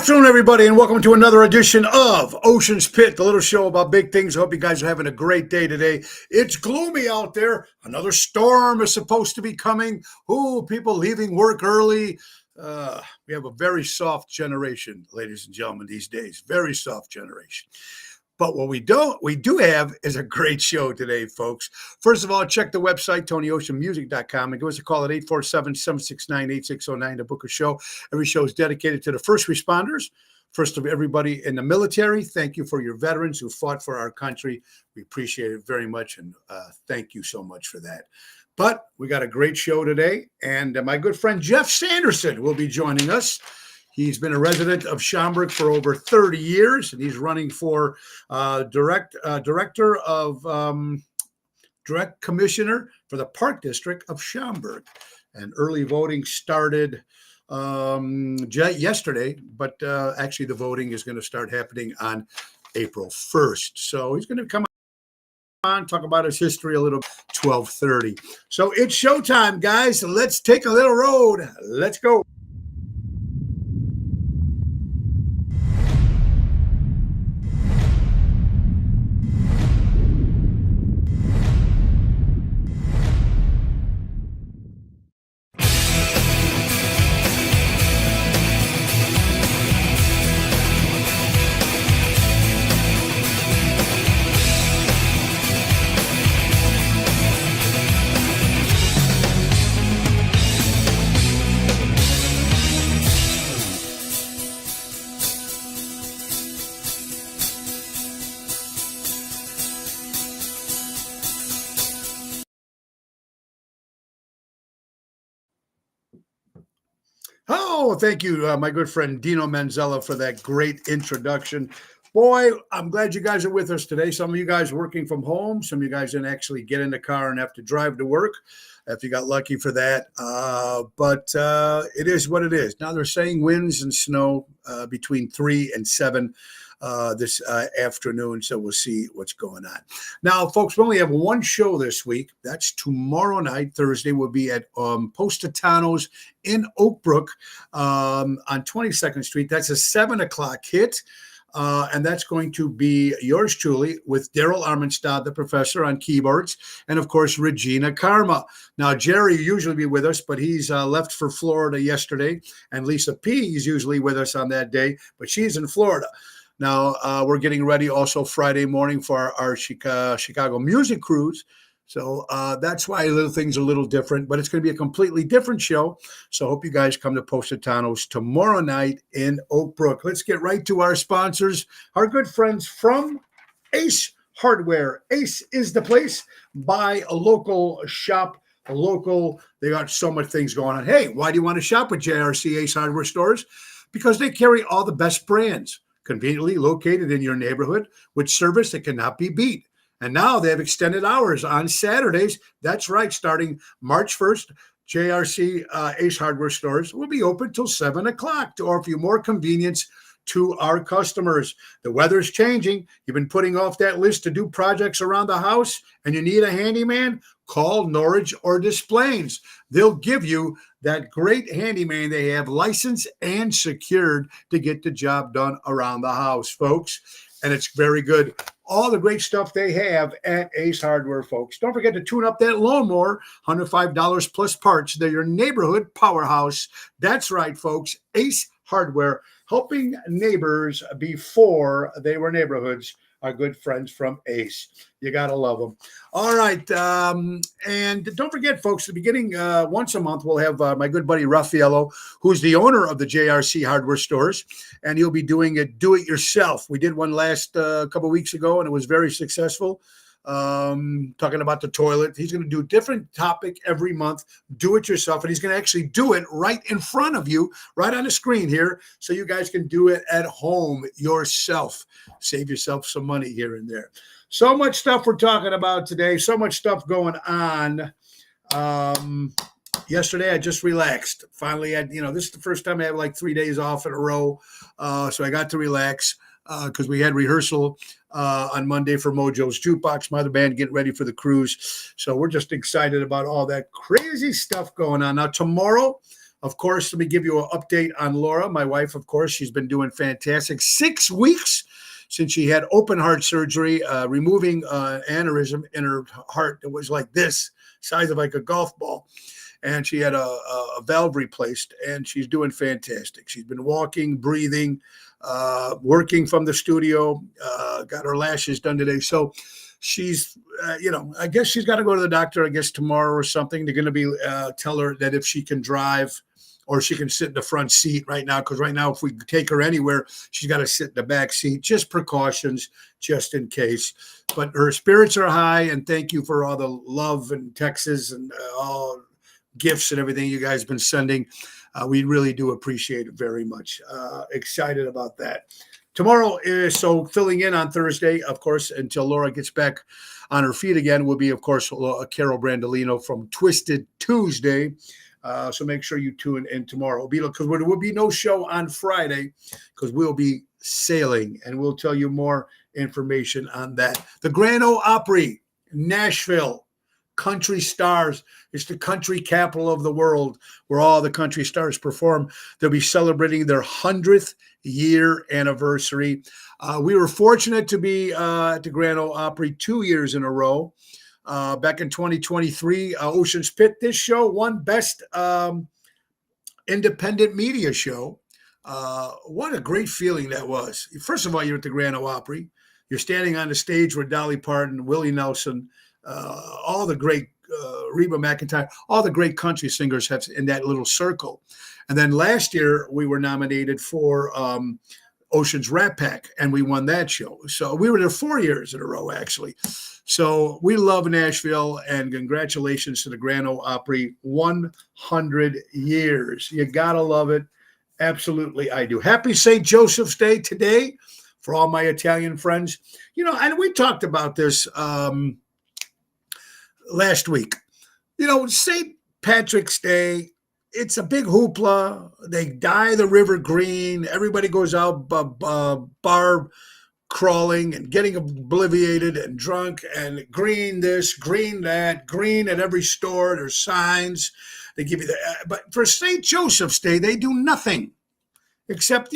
afternoon, everybody, and welcome to another edition of Ocean's Pit, the little show about big things. I hope you guys are having a great day today. It's gloomy out there. Another storm is supposed to be coming. Ooh, people leaving work early. We have a very soft generation, ladies and gentlemen, these days. Very soft generation. But what we do have is a great show today, folks. First of all, check the website, TonyOceanMusic.com, and give us a call at 847-769-8609 to book a show. Every show is dedicated to the first responders, first of everybody in the military. Thank you for your veterans who fought for our country. We appreciate it very much, and thank you so much for that. But we got a great show today, and my good friend Jeff Sanderson will be joining us. He's been a resident of Schaumburg for over 30 years, and he's running for direct commissioner for the Park District of Schaumburg. And early voting started yesterday, but actually the voting is going to start happening on April 1st. So he's going to come on, talk about his history a little, 12:30. So it's showtime, guys. Let's take a little road. Let's go. Oh, thank you, my good friend Dino Manzella, for that great introduction. Boy, I'm glad you guys are with us today. Some of you guys working from home. Some of you guys didn't actually get in the car and have to drive to work, if you got lucky for that. But it is what it is. Now they're saying winds and snow between 3 and 7 this afternoon, so we'll see what's going on. Now, folks, we only have one show this week. That's tomorrow night. Thursday will be at Positano's in Oak Brook on 22nd Street. That's a 7 o'clock hit. And that's going to be yours truly with Daryl Armenstad, the professor, on keyboards, and of course Regina Karma. Now Jerry usually be with us, but he's left for Florida yesterday, and Lisa P is usually with us on that day, but she's in Florida. Now we're getting ready also Friday morning for our Chicago music cruise. So that's why things are a little different, but it's going to be a completely different show. So I hope you guys come to Positano's tomorrow night in Oak Brook. Let's get right to our sponsors, our good friends from Ace Hardware. Ace is the place. Buy a local, shop a local. They got so much things going on. Hey, why do you want to shop with JRC Ace Hardware stores? Because they carry all the best brands, conveniently located in your neighborhood with service that cannot be beat. And now they have extended hours on Saturdays. That's right. Starting March 1st, JRC Ace Hardware stores will be open till 7 o'clock to offer you more convenience to our customers. The weather's changing. You've been putting off that list to do projects around the house and you need a handyman? Call Norridge or Des Plaines. They'll give you that great handyman they have licensed and secured to get the job done around the house, folks. And it's very good. All the great stuff they have at Ace Hardware, folks. Don't forget to tune up that lawnmower, $105 plus parts. They're your neighborhood powerhouse. That's right, folks. Ace Hardware, helping neighbors before they were neighborhoods. Our good friends from Ace. You got to love them. All right. And don't forget, folks, the beginning, once a month, we'll have my good buddy Raffaello, who's the owner of the JRC Hardware stores, and he'll be doing it do-it-yourself. We did one last couple of weeks ago, and it was very successful. Talking about the toilet. He's going to do a different topic every month, do it yourself, and he's going to actually do it right in front of you, right on the screen here, so you guys can do it at home yourself. Save yourself some money here and there. So much stuff we're talking about today, so much stuff going on. Yesterday, I just relaxed. Finally, this is the first time I have like 3 days off in a row, so I got to relax. Because we had rehearsal on Monday for Mojo's Jukebox, my other band, getting ready for the cruise. So we're just excited about all that crazy stuff going on. Now, tomorrow, Of course, let me give you an update on Laura, my wife. Of course, she's been doing fantastic. 6 weeks since she had open heart surgery, removing aneurysm in her heart. It was like this, size of like a golf ball. And she had a valve replaced, and she's doing fantastic. She's been walking, breathing, working from the studio, got her lashes done today. So she's, I guess she's got to go to the doctor, I guess, tomorrow or something. They're going to be tell her that if she can drive or she can sit in the front seat right now, because right now if we take her anywhere, she's got to sit in the back seat. Just precautions, just in case. But her spirits are high, and thank you for all the love and texts and all gifts and everything you guys have been sending. We really do appreciate it very much. Excited about that. Tomorrow is, so filling in on Thursday, of course, until Laura gets back on her feet again, will be, of course, Carol Brandolino from Twisted Tuesday. So make sure you tune in tomorrow, because there will be no show on Friday because we'll be sailing, and we'll tell you more information on that. The Grand Ole Opry, Nashville, country stars. It's the country capital of the world where all the country stars perform. They'll be celebrating their 100th year anniversary. We were fortunate to be at the Grand Ole Opry 2 years in a row. Back in 2023, Ocean's Pit, this show won Best Independent Media Show. What a great feeling that was. First of all, you're at the Grand Ole Opry. You're standing on the stage with Dolly Parton, Willie Nelson, all the great Reba McEntire, all the great country singers have in that little circle. And then last year we were nominated for Ocean's Rat Pack, and we won that show. So we were there 4 years in a row, actually. So we love Nashville, and congratulations to the Grand Ole Opry, 100 years. You gotta love it. Absolutely, I do. Happy St. Joseph's Day today for all my Italian friends. And we talked about this last week. St. Patrick's Day, it's a big hoopla. They dye the river green. Everybody goes out bar crawling and getting obliviated and drunk, and green this, green that, green at every store. There's signs. They give you but for St. Joseph's Day, they do nothing except,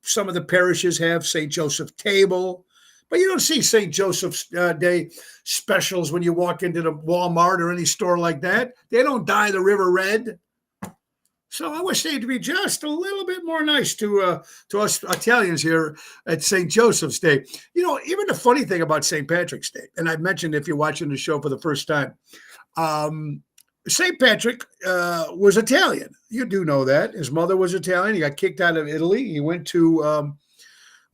some of the parishes have St. Joseph Table. But you don't see St. Joseph's Day specials when you walk into the Walmart or any store like that. They don't dye the river red. So I wish they'd be just a little bit more nice to us Italians here at St. Joseph's Day. Even the funny thing about St. Patrick's Day, and I mentioned if you're watching the show for the first time, St. Patrick was Italian. You do know that. His mother was Italian. He got kicked out of Italy. He went to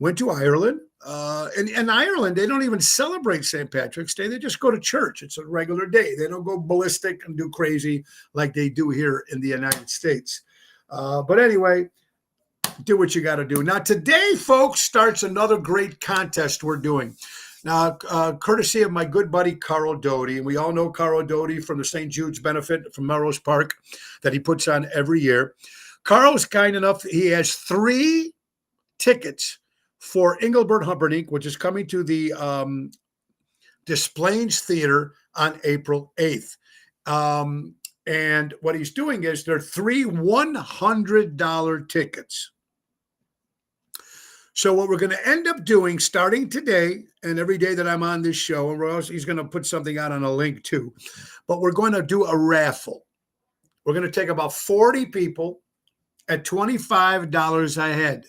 Ireland. And in Ireland, they don't even celebrate St. Patrick's Day. They just go to church. It's a regular day. They don't go ballistic and do crazy like they do here in the United States. But anyway, do what you got to do. Now, today, folks, starts another great contest we're doing. Now, courtesy of my good buddy, Carl Doty. And we all know Carl Doty from the St. Jude's benefit from Melrose Park that he puts on every year. Carl's kind enough. He has 3 tickets for Engelbert Humperdinck, which is coming to the Des Plaines Theater on April 8th. And what he's doing is there are 3 $100 tickets. So what we're going to end up doing starting today and every day that I'm on this show, and he's going to put something out on a link too, but we're going to do a raffle. We're going to take about 40 people at $25 a head.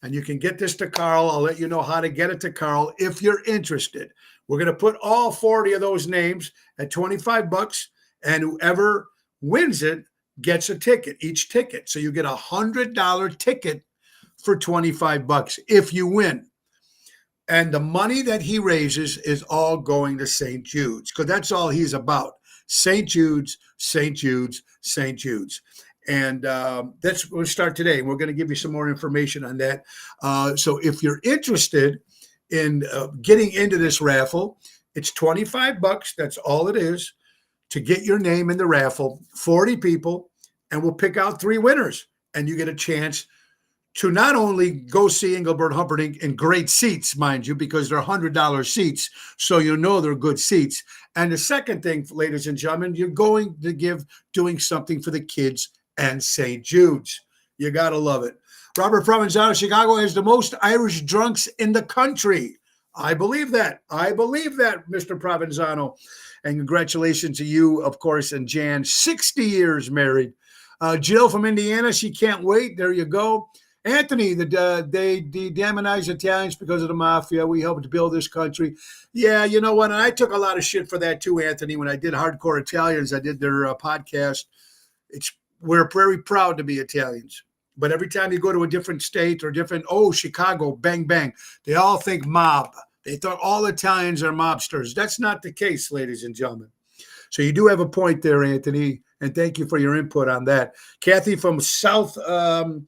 And you can get this to Carl. I'll let you know how to get it to Carl if you're interested. We're going to put all 40 of those names at $25, and whoever wins it gets a ticket, each ticket. So you get a $100 ticket for $25 if you win. And the money that he raises is all going to St. Jude's, because that's all he's about. St. Jude's, St. Jude's, St. Jude's. And we'll start today. We're going to give you some more information on that. So if you're interested in getting into this raffle, it's $25. That's all it is to get your name in the raffle. 40 people, and we'll pick out 3 winners. And you get a chance to not only go see Engelbert Humperdinck in great seats, mind you, because they're $100 seats, so they're good seats. And the second thing, ladies and gentlemen, you're going to doing something for the kids and St. Jude's. You got to love it. Robert Provenzano, Chicago has the most Irish drunks in the country. I believe that. I believe that, Mr. Provenzano. And congratulations to you, of course, and Jan, 60 years married. Jill from Indiana, she can't wait. There you go. Anthony, they demonize Italians because of the mafia. We helped build this country. Yeah, you know what? And I took a lot of shit for that too, Anthony. When I did Hardcore Italians, I did their podcast. We're very proud to be Italians. But every time you go to a different state or Chicago, bang, bang, they all think mob. They thought all Italians are mobsters. That's not the case, ladies and gentlemen. So you do have a point there, Anthony, and thank you for your input on that. Kathy from Southern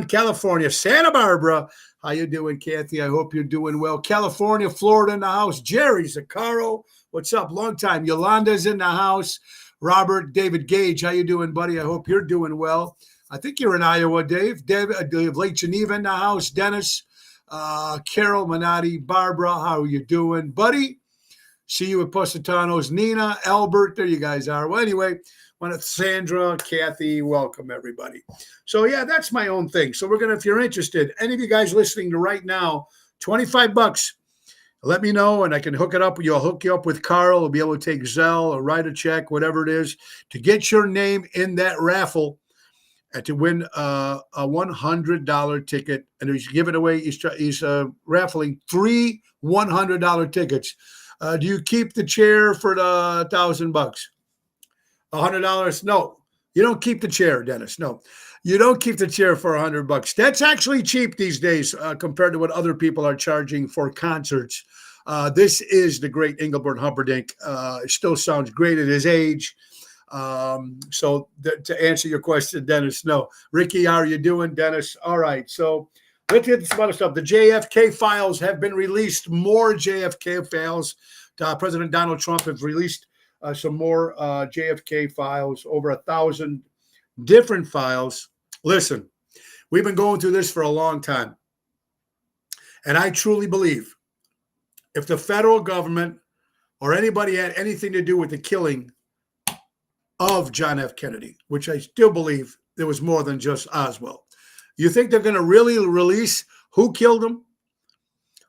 California, Santa Barbara. How you doing, Kathy? I hope you're doing well. California, Florida in the house. Jerry Zaccaro, what's up? Long time. Yolanda's in the house. Robert, David Gage, how you doing, buddy? I hope you're doing well. I think you're in Iowa, Dave. Lake Geneva in the house. Dennis, Carol, Minotti, Barbara, how are you doing, buddy? See you at Positano's. Nina, Albert, there you guys are. Well, anyway, Sandra, Kathy, welcome everybody. So yeah, that's my own thing. So we're gonna, if you're interested, any of you guys listening to right now, $25. Let me know, and I can hook it up. You'll hook you up with Carl. We'll be able to take Zelle or write a check, whatever it is, to get your name in that raffle. And to win a $100 ticket, and he's giving away. He's raffling 3 $100 tickets. Do you keep the chair for the $1,000? $100? No, you don't keep the chair, Dennis. No, you don't keep the chair for $100. That's actually cheap these days compared to what other people are charging for concerts. This is the great Engelbert Humperdinck. It still sounds great at his age. So to answer your question, Dennis, no. Ricky, how are you doing, Dennis? All right. So let's get some other stuff. The JFK files have been released. More JFK files. President Donald Trump has released some more JFK files, over 1,000 different files. Listen, we've been going through this for a long time. And I truly believe if the federal government or anybody had anything to do with the killing of John F. Kennedy, which I still believe there was more than just Oswald. You think they're going to really release who killed him?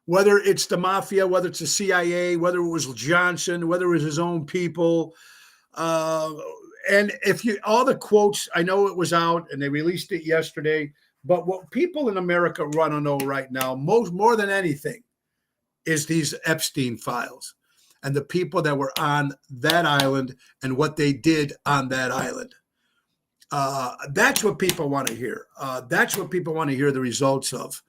Whether it's the mafia, whether it's the CIA, whether it was Johnson, whether it was his own people. And if you, all the quotes, I know it was out and they released it yesterday, but what people in America want to know right now, more than anything, is these Epstein files. And the people that were on that island and what they did on that island. That's what people want to hear. That's what people want to hear the results of.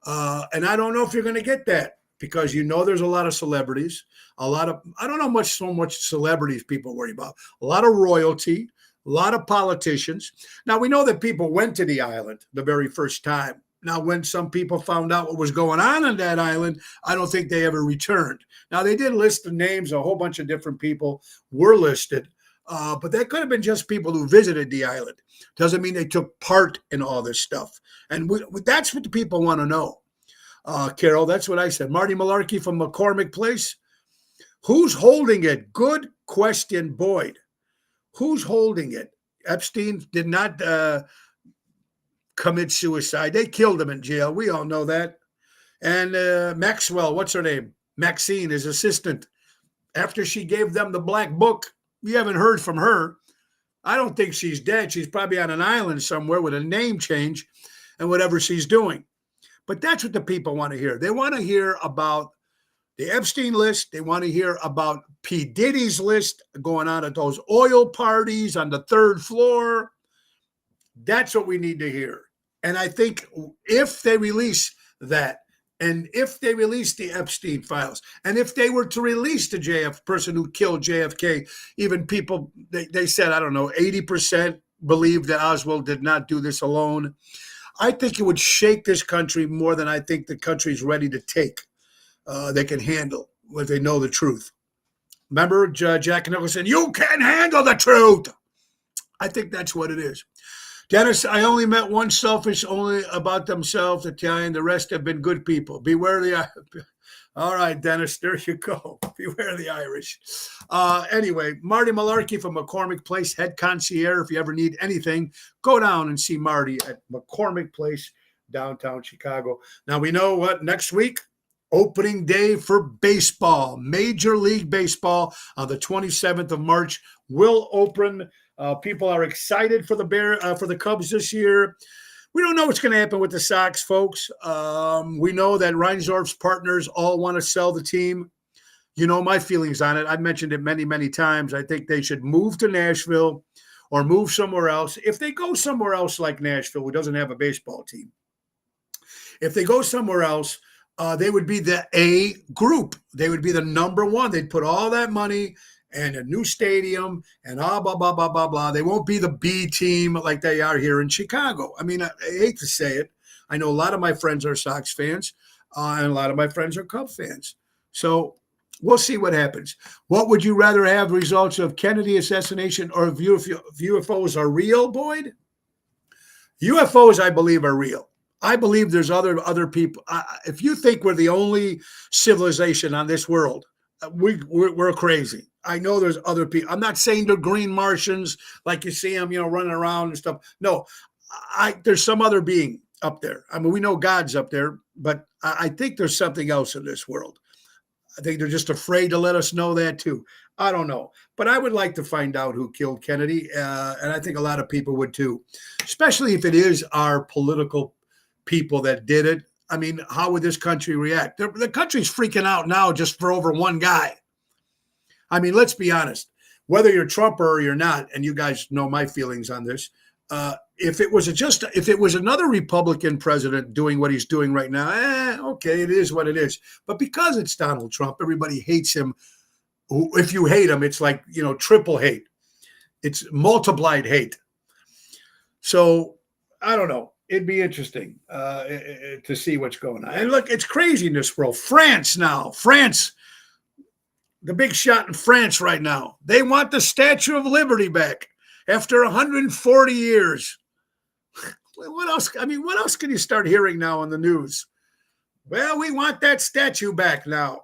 And I don't know if you're going to get that because there's a lot of celebrities, I don't know so much celebrities people worry about, a lot of royalty, a lot of politicians. Now, we know that people went to the island the very first time. Now, when some people found out what was going on that island, I don't think they ever returned. Now, they did list the names. A whole bunch of different people were listed, but that could have been just people who visited the island. Doesn't mean they took part in all this stuff. And that's what the people want to know. Carol, that's what I said. Marty Malarkey from McCormick Place. Who's holding it? Good question, Boyd. Who's holding it? Epstein did not commit suicide. They killed him in jail. We all know that. And Maxwell, what's her name? Maxine, his assistant. After she gave them the black book, we haven't heard from her. I don't think she's dead. She's probably on an island somewhere with a name change and whatever she's doing. But that's what the people want to hear. They want to hear about the Epstein list. They want to hear about P. Diddy's list going on at those oil parties on the 3rd floor. That's what we need to hear. And I think if they release that, and if they release the Epstein files, and if they were to release the person who killed JFK, even people, they said, I don't know, 80% believe that Oswald did not do this alone. I think it would shake this country more than I think the country's ready to take. They can handle when they know the truth. Remember Jack Nicholson, you can handle the truth. I think that's what it is. Dennis, I only met one selfish, only about themselves, Italian. The rest have been good people. Beware the All right, Dennis, there you go. Beware the Irish. Anyway, Marty Malarkey from McCormick Place, head concierge. If you ever need anything, go down and see Marty at McCormick Place, downtown Chicago. Now, we know what next week, opening day for baseball, Major League Baseball on the 27th of March will open. People are excited for the Cubs this year. We don't know what's going to happen with the Sox, folks. We know that Reinsdorf's partners all want to sell the team. You know my feelings on it. I've mentioned it many, many times. I think they should move to Nashville or move somewhere else. If they go somewhere else like Nashville, who doesn't have a baseball team, if they go somewhere else, they would be the A group. They would be the number one. They'd put all that money and a new stadium and blah, blah, blah, blah, blah. They won't be the B team like they are here in Chicago. I mean, I hate to say it. I know a lot of my friends are Sox fans, and a lot of my friends are Cub fans. So we'll see what happens. What would you rather have, results of Kennedy assassination or if UFOs are real, Boyd? UFOs, I believe, are real. I believe there's other people. If you think we're the only civilization on this world, we're crazy. I know there's other people. I'm not saying they're green Martians like you see them, running around and stuff. No, there's some other being up there. I mean, we know God's up there, but I think there's something else in this world. I think they're just afraid to let us know that too. I don't know, but I would like to find out who killed Kennedy, and I think a lot of people would too, especially if it is our political people that did it. I mean, how would this country react? The country's freaking out now just for over one guy. I mean, let's be honest. Whether you're Trumper or you're not, and you guys know my feelings on this, if it was another Republican president doing what he's doing right now, okay, it is what it is. But because it's Donald Trump, everybody hates him. If you hate him, it's like, triple hate. It's multiplied hate. So I don't know. It'd be interesting to see what's going on. And look, it's crazy in this world. France, the big shot in France right now. They want the Statue of Liberty back after 140 years. What else? I mean, what else can you start hearing now on the news? Well, we want that statue back now.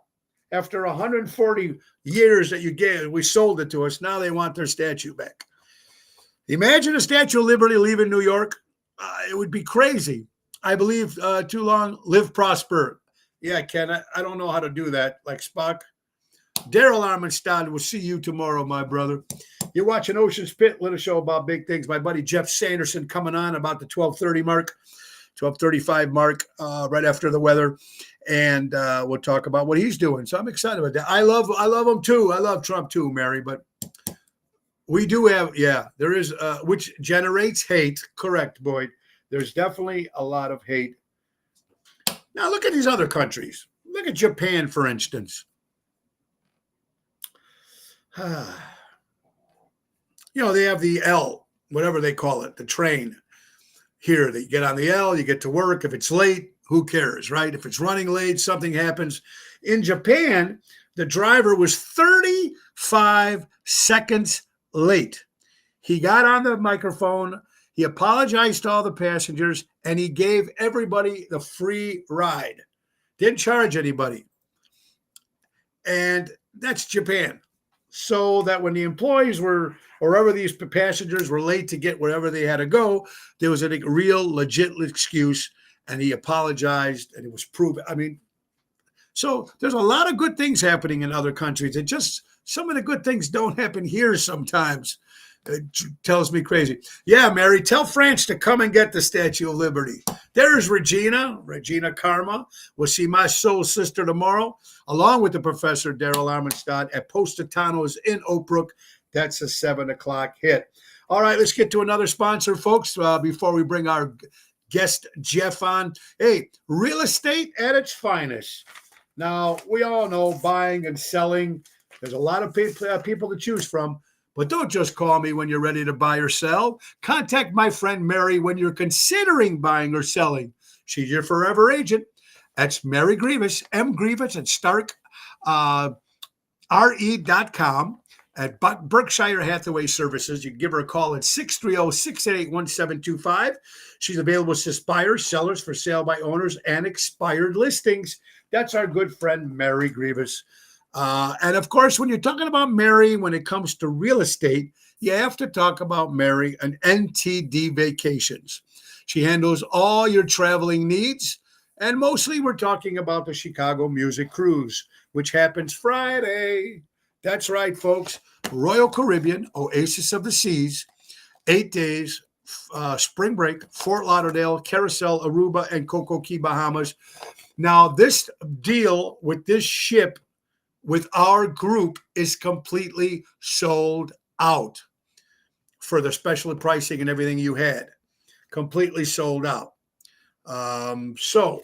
After 140 years that we sold it to us, now they want their statue back. Imagine a Statue of Liberty leaving New York. It would be crazy. I believe too long, live, prosper. Yeah, Ken, I don't know how to do that like Spock. Daryl Armenstad, we'll see you tomorrow, my brother. You're watching Ocean's Pit, little show about big things. My buddy Jeff Sanderson coming on about the 12:30 mark, 12:35 mark, right after the weather. And we'll talk about what he's doing. So I'm excited about that. I love him too. I love Trump too, Mary, but we do have, there is, which generates hate. Correct, Boyd. There's definitely a lot of hate. Now, look at these other countries. Look at Japan, for instance. They have the L, whatever they call it, the train. Here, they get on the L, you get to work. If it's late, who cares, right? If it's running late, something happens. In Japan, the driver was 35 seconds late. He got on the microphone, he apologized to all the passengers, and he gave everybody the free ride. Didn't charge anybody. And that's Japan. So that when the employees were, or wherever these passengers were late to get wherever they had to go, there was a real legit excuse, and he apologized, and it was proven. I mean, so there's a lot of good things happening in other countries. It just, some of the good things don't happen here sometimes. It tells me crazy. Yeah, Mary, tell France to come and get the Statue of Liberty. There's Regina Karma. We'll see my soul sister tomorrow, along with the Professor Daryl Armenstad at Positano's in Oak Brook. That's a 7:00 hit. All right, let's get to another sponsor, folks, before we bring our guest Jeff on. Hey, real estate at its finest. Now, we all know buying and selling. There's a lot of people to choose from. But don't just call me when you're ready to buy or sell. Contact my friend Mary when you're considering buying or selling. She's your forever agent. That's Mary Grievous, M. Grievous at StarkRE.com at Berkshire Hathaway Services. You can give her a call at 630-688-1725. She's available to buyers, sellers, for sale by owners, and expired listings. That's our good friend, Mary Grievous. And of course, when you're talking about Mary, when it comes to real estate, you have to talk about Mary and NTD Vacations. She handles all your traveling needs. And mostly we're talking about the Chicago Music Cruise, which happens Friday. That's right, folks. Royal Caribbean, Oasis of the Seas, 8 days, spring break, Fort Lauderdale, Carousel, Aruba, and Coco Key, Bahamas. Now, this deal with this ship with our group is completely sold out for the special pricing and everything you had. Completely sold out. So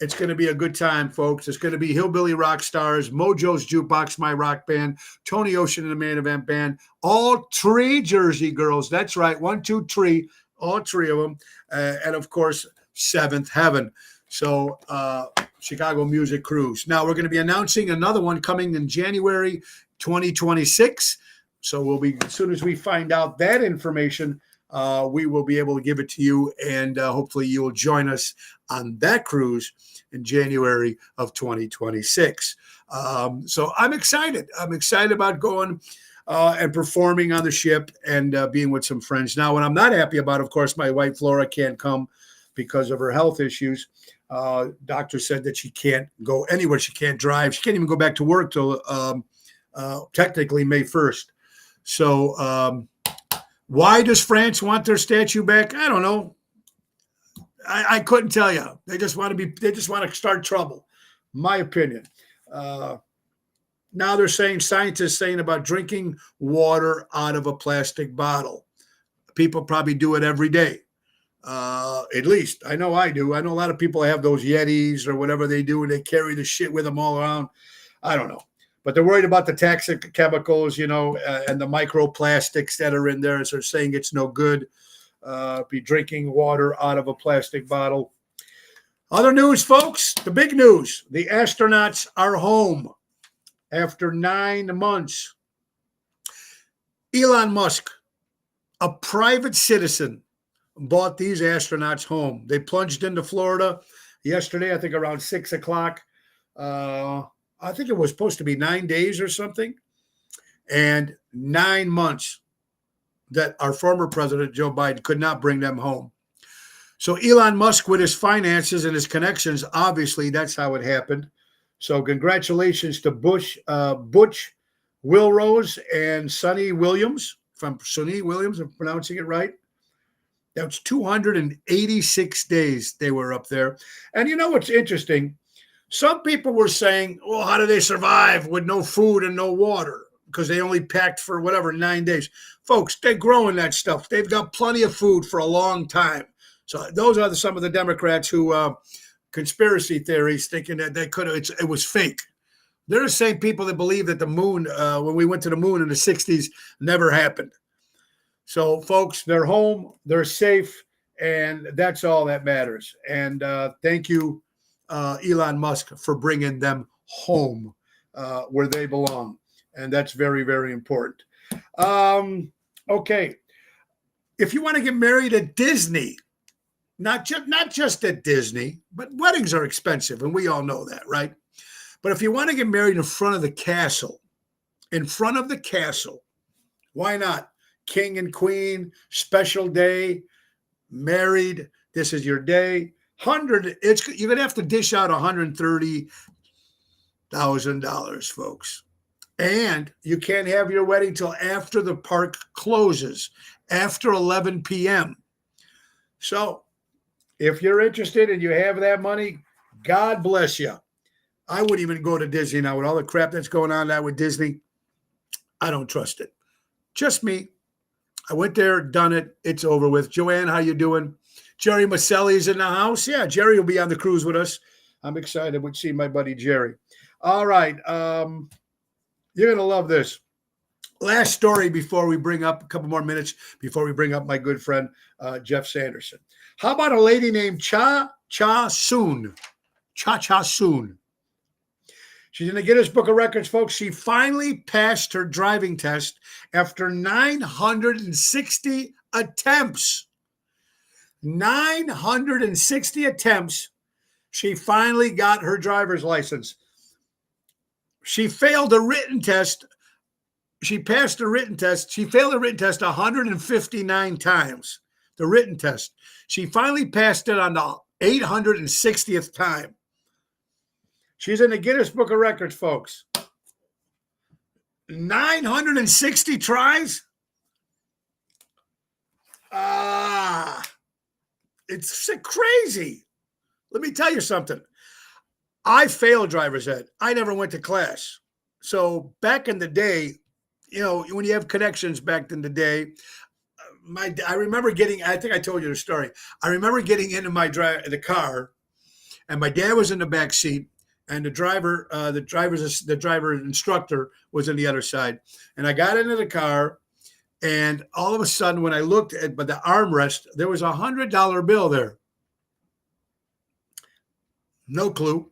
it's going to be a good time, folks. It's going to be Hillbilly Rock Stars, Mojo's Jukebox, My Rock Band, Tony Ocean and the Main Event Band, all three Jersey girls. That's right. 1, 2, 3, all three of them. And of course, Seventh Heaven. So Chicago Music Cruise. Now we're going to be announcing another one coming in January 2026. So we'll be, as soon as we find out that information, we will be able to give it to you, and hopefully you will join us on that cruise in January of 2026. So I'm excited. I'm excited about going and performing on the ship and being with some friends. Now, what I'm not happy about, of course, my wife Flora can't come because of her health issues. Doctor said that she can't go anywhere. She can't drive. She can't even go back to work till technically May 1st. So why does France want their statue back? I don't know. I couldn't tell you. They just want to start trouble. My opinion. Now they're saying, scientists saying about drinking water out of a plastic bottle. People probably do it every day. At least I know I do. I know a lot of people have those Yetis or whatever they do, and they carry the shit with them all around. I don't know. But they're worried about the toxic chemicals, and the microplastics that are in there. So they're saying it's no good. Be drinking water out of a plastic bottle. Other news, folks, the big news. The astronauts are home after 9 months. Elon Musk, a private citizen, bought these astronauts home. They plunged into Florida yesterday, I think around 6 o'clock. I think it was supposed to be 9 days or something, and 9 months that our former president, Joe Biden, could not bring them home. So Elon Musk, with his finances and his connections, obviously that's how it happened. So congratulations to Butch Wilrose and Sonny Williams. If I'm pronouncing it right. That was 286 days they were up there. And you know what's interesting? Some people were saying, well, how do they survive with no food and no water? Because they only packed for 9 days. Folks, they're growing that stuff. They've got plenty of food for a long time. So those are some of the Democrats who, conspiracy theories, thinking that it was fake. They're the same people that believe that the moon, when we went to the moon in the 60s, never happened. So, folks, they're home, they're safe, and that's all that matters. And thank you, Elon Musk, for bringing them home where they belong. And that's very, very important. Okay. If you want to get married at Disney, not just at Disney, but weddings are expensive, and we all know that, right? But if you want to get married in front of the castle, why not? King and queen, special day, married. This is your day. You're gonna have to dish out $130,000, folks, and you can't have your wedding till after the park closes, after 11 p.m. So, if you're interested and you have that money, God bless you. I wouldn't even go to Disney now with all the crap that's going on now with Disney. I don't trust it. Just me. I went there, done it. It's over with. Joanne, how you doing? Jerry Maselli's in the house. Yeah, Jerry will be on the cruise with us. I'm excited to see my buddy Jerry. All right. You're going to love this. Last story before we bring up a couple more minutes before we bring up my good friend, Jeff Sanderson. How about a lady named Cha Cha Soon? Cha Cha Soon. She's in the Guinness Book of Records, folks. She finally passed her driving test after 960 attempts. 960 attempts. She finally got her driver's license. She failed the written test. She passed the written test. She failed the written test 159 times. The written test. She finally passed it on the 860th time. She's in the Guinness Book of Records, folks. 960 tries? It's crazy. Let me tell you something. I failed driver's ed. I never went to class. So back in the day, you know, when you have connections back in the day, I remember getting, I think I told you the story. I remember getting into the car, and my dad was in the back seat, and the driver instructor was on the other side. And I got into the car, and all of a sudden, when I looked at the armrest, there was a $100 bill there. No clue.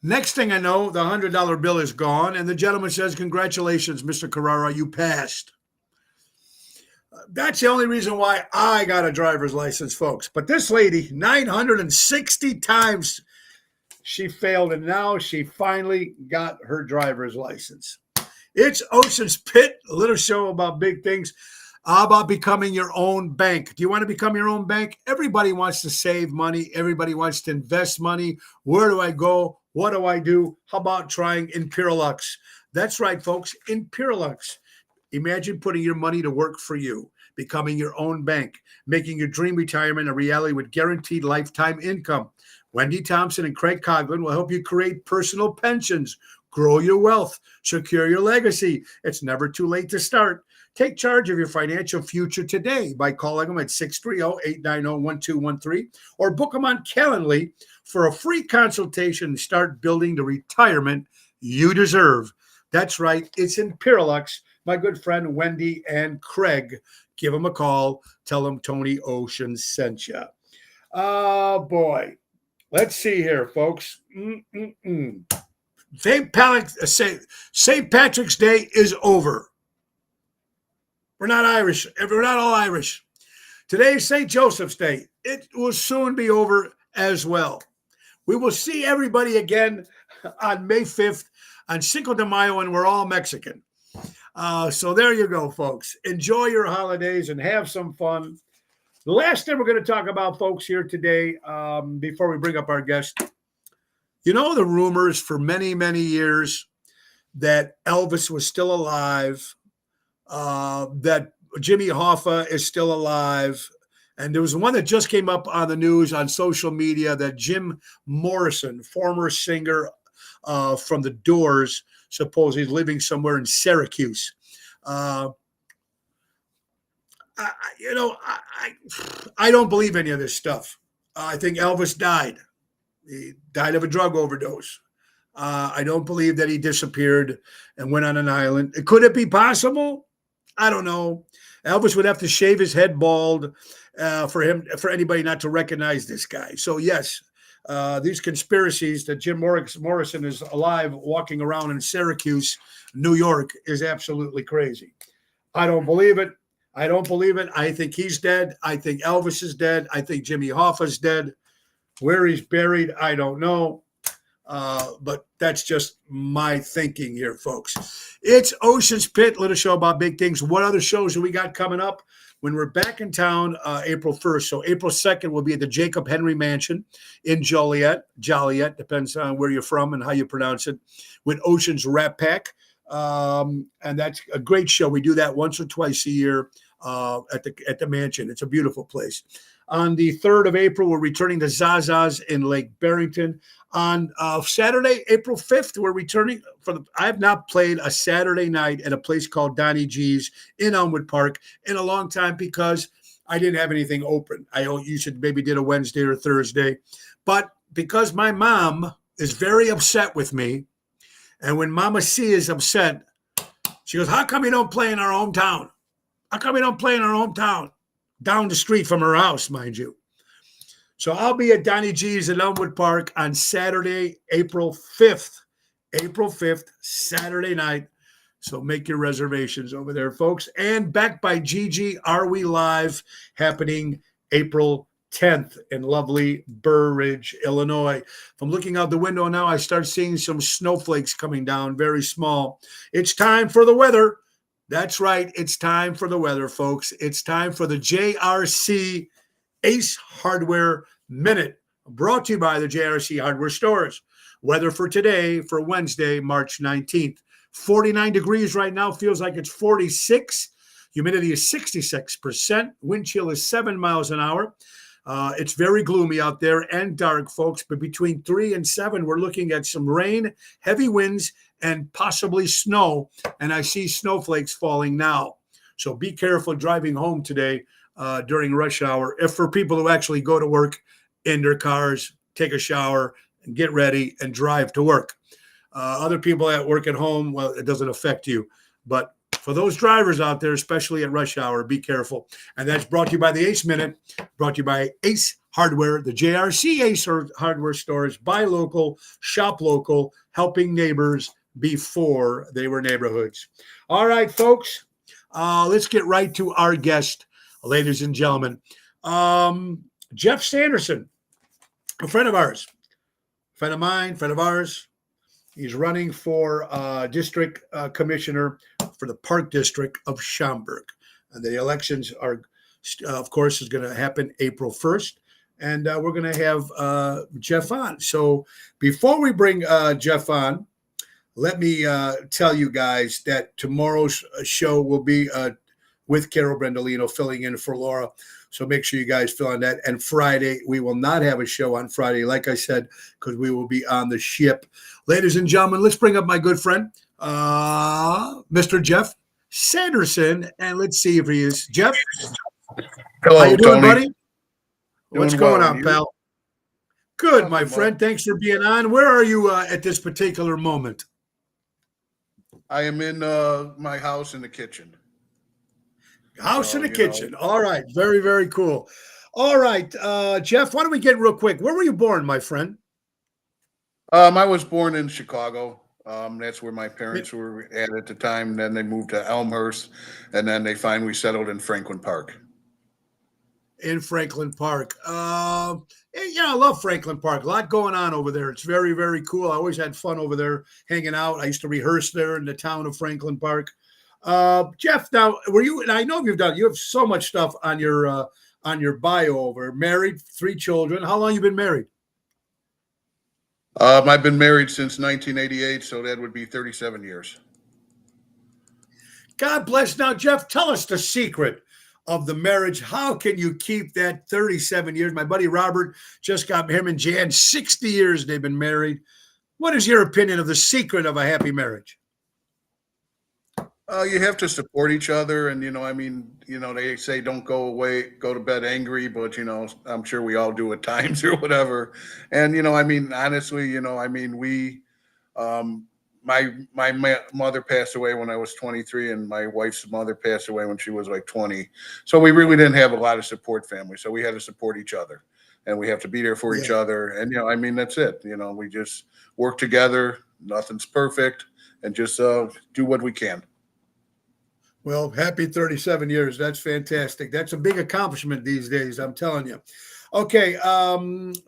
Next thing I know, the $100 bill is gone, and the gentleman says, "Congratulations, Mr. Carrara, you passed." That's the only reason why I got a driver's license, folks. But this lady, 960 times she failed, and now she finally got her driver's license. It's Ocean's Pit, a little show about big things, about becoming your own bank. Do you want to become your own bank? Everybody wants to save money. Everybody wants to invest money. Where do I go? What do I do? How about trying Imperialux? That's right, folks, Imperialux. Imagine putting your money to work for you, becoming your own bank, making your dream retirement a reality with guaranteed lifetime income. Wendy Thompson and Craig Coughlin will help you create personal pensions, grow your wealth, secure your legacy. It's never too late to start. Take charge of your financial future today by calling them at 630-890-1213 or book them on Calendly for a free consultation and start building the retirement you deserve. That's right. It's Imperialux. My good friend Wendy and Craig. Give them a call. Tell them Tony Ocean sent you. Oh, boy. Let's see here, folks. St. Patrick's Day is over. We're not Irish. We're not all Irish. Today is St. Joseph's Day. It will soon be over as well. We will see everybody again on May 5th on Cinco de Mayo, and we're all Mexican. So there you go, folks. Enjoy your holidays and have some fun. The last thing we're going to talk about, folks, here today, before we bring up our guest, you know the rumors for many, many years that Elvis was still alive, that Jimmy Hoffa is still alive. And there was one that just came up on the news on social media that Jim Morrison, former singer from The Doors, supposedly living somewhere in Syracuse. I don't believe any of this stuff. I think Elvis died. He died of a drug overdose. I don't believe that he disappeared and went on an island. Could it be possible? I don't know. Elvis would have to shave his head bald for anybody not to recognize this guy. So yes, these conspiracies that Jim Morrison is alive walking around in Syracuse, New York, is absolutely crazy. I don't believe it. I don't believe it. I think he's dead. I think Elvis is dead. I think Jimmy Hoffa's dead. Where he's buried, I don't know. But that's just my thinking here, folks. It's Ocean's Pit, little show about big things. What other shows do we got coming up? When we're back in town, April 1st. So April 2nd, we'll be at the Jacob Henry Mansion in Joliet, depends on where you're from and how you pronounce it, with Ocean's Rap Pack. And that's a great show. We do that once or twice a year at the mansion. It's a beautiful place. On the 3rd of April, we're returning to Zaza's in Lake Barrington. On Saturday, April 5th, we're returning I have not played a Saturday night at a place called Donnie G's in Elmwood Park in a long time because I didn't have anything open. I usually maybe did a Wednesday or Thursday. But because my mom is very upset with me, and when Mama C is upset, she goes, "How come you don't play in our hometown? How come you don't play in our hometown?" Down the street from her house, mind you. So I'll be at Donnie G's in Elmwood Park on Saturday, April 5th. April 5th, Saturday night. So make your reservations over there, folks. And Backed by Gigi, Are We Live, happening April 10th in lovely Burr Ridge, Illinois. If I'm looking out the window now, I start seeing some snowflakes coming down, very small. It's time for the weather. That's right. It's time for the weather, folks. It's time for the JRC Ace Hardware Minute, brought to you by the JRC Hardware Stores. Weather for today, for Wednesday, March 19th. 49 degrees right now, feels like it's 46. Humidity is 66%. Wind chill is 7 miles an hour. It's very gloomy out there and dark, folks, but between 3 and 7, we're looking at some rain, heavy winds, and possibly snow. And I see snowflakes falling now. So be careful driving home today during rush hour. If for people who actually go to work in their cars, take a shower, and get ready and drive to work. Other people at work at home, well, it doesn't affect you. But for those drivers out there, especially at rush hour, be careful. And that's brought to you by the Ace Minute, brought to you by Ace Hardware, the JRC Ace Hardware Stores. Buy local, shop local, helping neighbors before they were neighborhoods. All right, folks, let's get right to our guest, ladies and gentlemen. Jeff Sanderson, a friend of ours, friend of mine, friend of ours. He's running for district commissioner for the Park District of Schaumburg. And the elections are, of course, is going to happen April 1st. And we're going to have Jeff on. So before we bring Jeff on, let me tell you guys that tomorrow's show will be with Carol Brendolino filling in for Laura. So make sure you guys fill on that. And Friday, we will not have a show on Friday, like I said, because we will be on the ship. Ladies and gentlemen, let's bring up my good friend, Mr. Jeff Sanderson, and let's see if he is. Jeff, hello, how you doing, Tony? buddy? What's going on, pal? Good, my friend. Thanks for being on. Where are you at this particular moment? I am in my house in the kitchen. House in the kitchen. All right. Very, very cool. All right. Jeff, why don't we get real quick? Where were you born, my friend? I was born in Chicago. That's where my parents were at the time. Then they moved to Elmhurst, and then they finally settled in Franklin Park. In Franklin Park. Yeah, I love Franklin Park. A lot going on over there. It's very, very cool. I always had fun over there hanging out. I used to rehearse there in the town of Franklin Park. Jeff, now and I know you have so much stuff on your bio over. Married, 3 children. How long you been married? I've been married since 1988, so that would be 37 years. God bless. Now, Jeff, tell us the secret of the marriage. How can you keep that 37 years? My buddy Robert just got him and Jan 60 years they've been married. What is your opinion of the secret of a happy marriage? You have to support each other. And, they say don't go to bed angry, but, I'm sure we all do at times or whatever. And, honestly, my mother passed away when I was 23 and my wife's mother passed away when she was like 20. So we really didn't have a lot of support family. So we had to support each other and we have to be there for each other. And, that's it. We just work together. Nothing's perfect and just do what we can. Well, happy 37 years. That's fantastic. That's a big accomplishment these days, I'm telling you. Okay,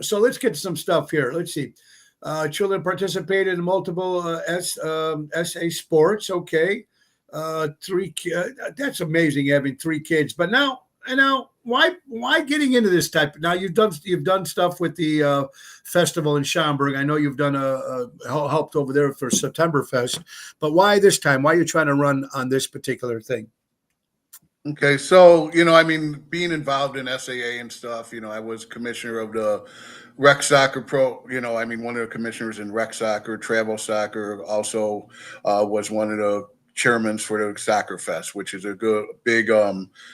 so let's get some stuff here. Let's see. Children participated in multiple SA sports. Okay. 3 that's amazing having 3 kids. But now why getting into this type? Now you've done stuff with the festival in Schaumburg. I know you've done helped over there for Septemberfest, but why this time? Why are you trying to run on this particular thing? Okay, so being involved in SAA and stuff, I was commissioner of the rec soccer pro. One of the commissioners in rec soccer, travel soccer. Also, was one of the chairmen for the Soccer Fest, which is a big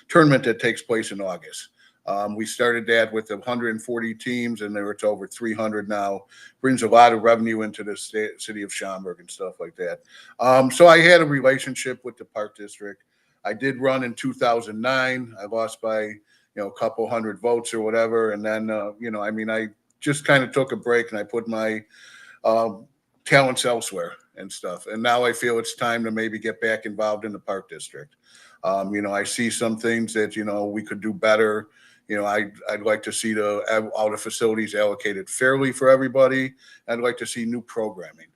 tournament that takes place in August. We started that with 140 teams, and it's over 300 now. Brings a lot of revenue into the city of Schaumburg and stuff like that. So I had a relationship with the Park District. I did run in 2009. I lost by a couple hundred votes or whatever, and then I just kind of took a break and I put my talents elsewhere and stuff. And now I feel it's time to maybe get back involved in the Park District. I see some things that we could do better. I'd like to see all the facilities allocated fairly for everybody. I'd like to see new programming.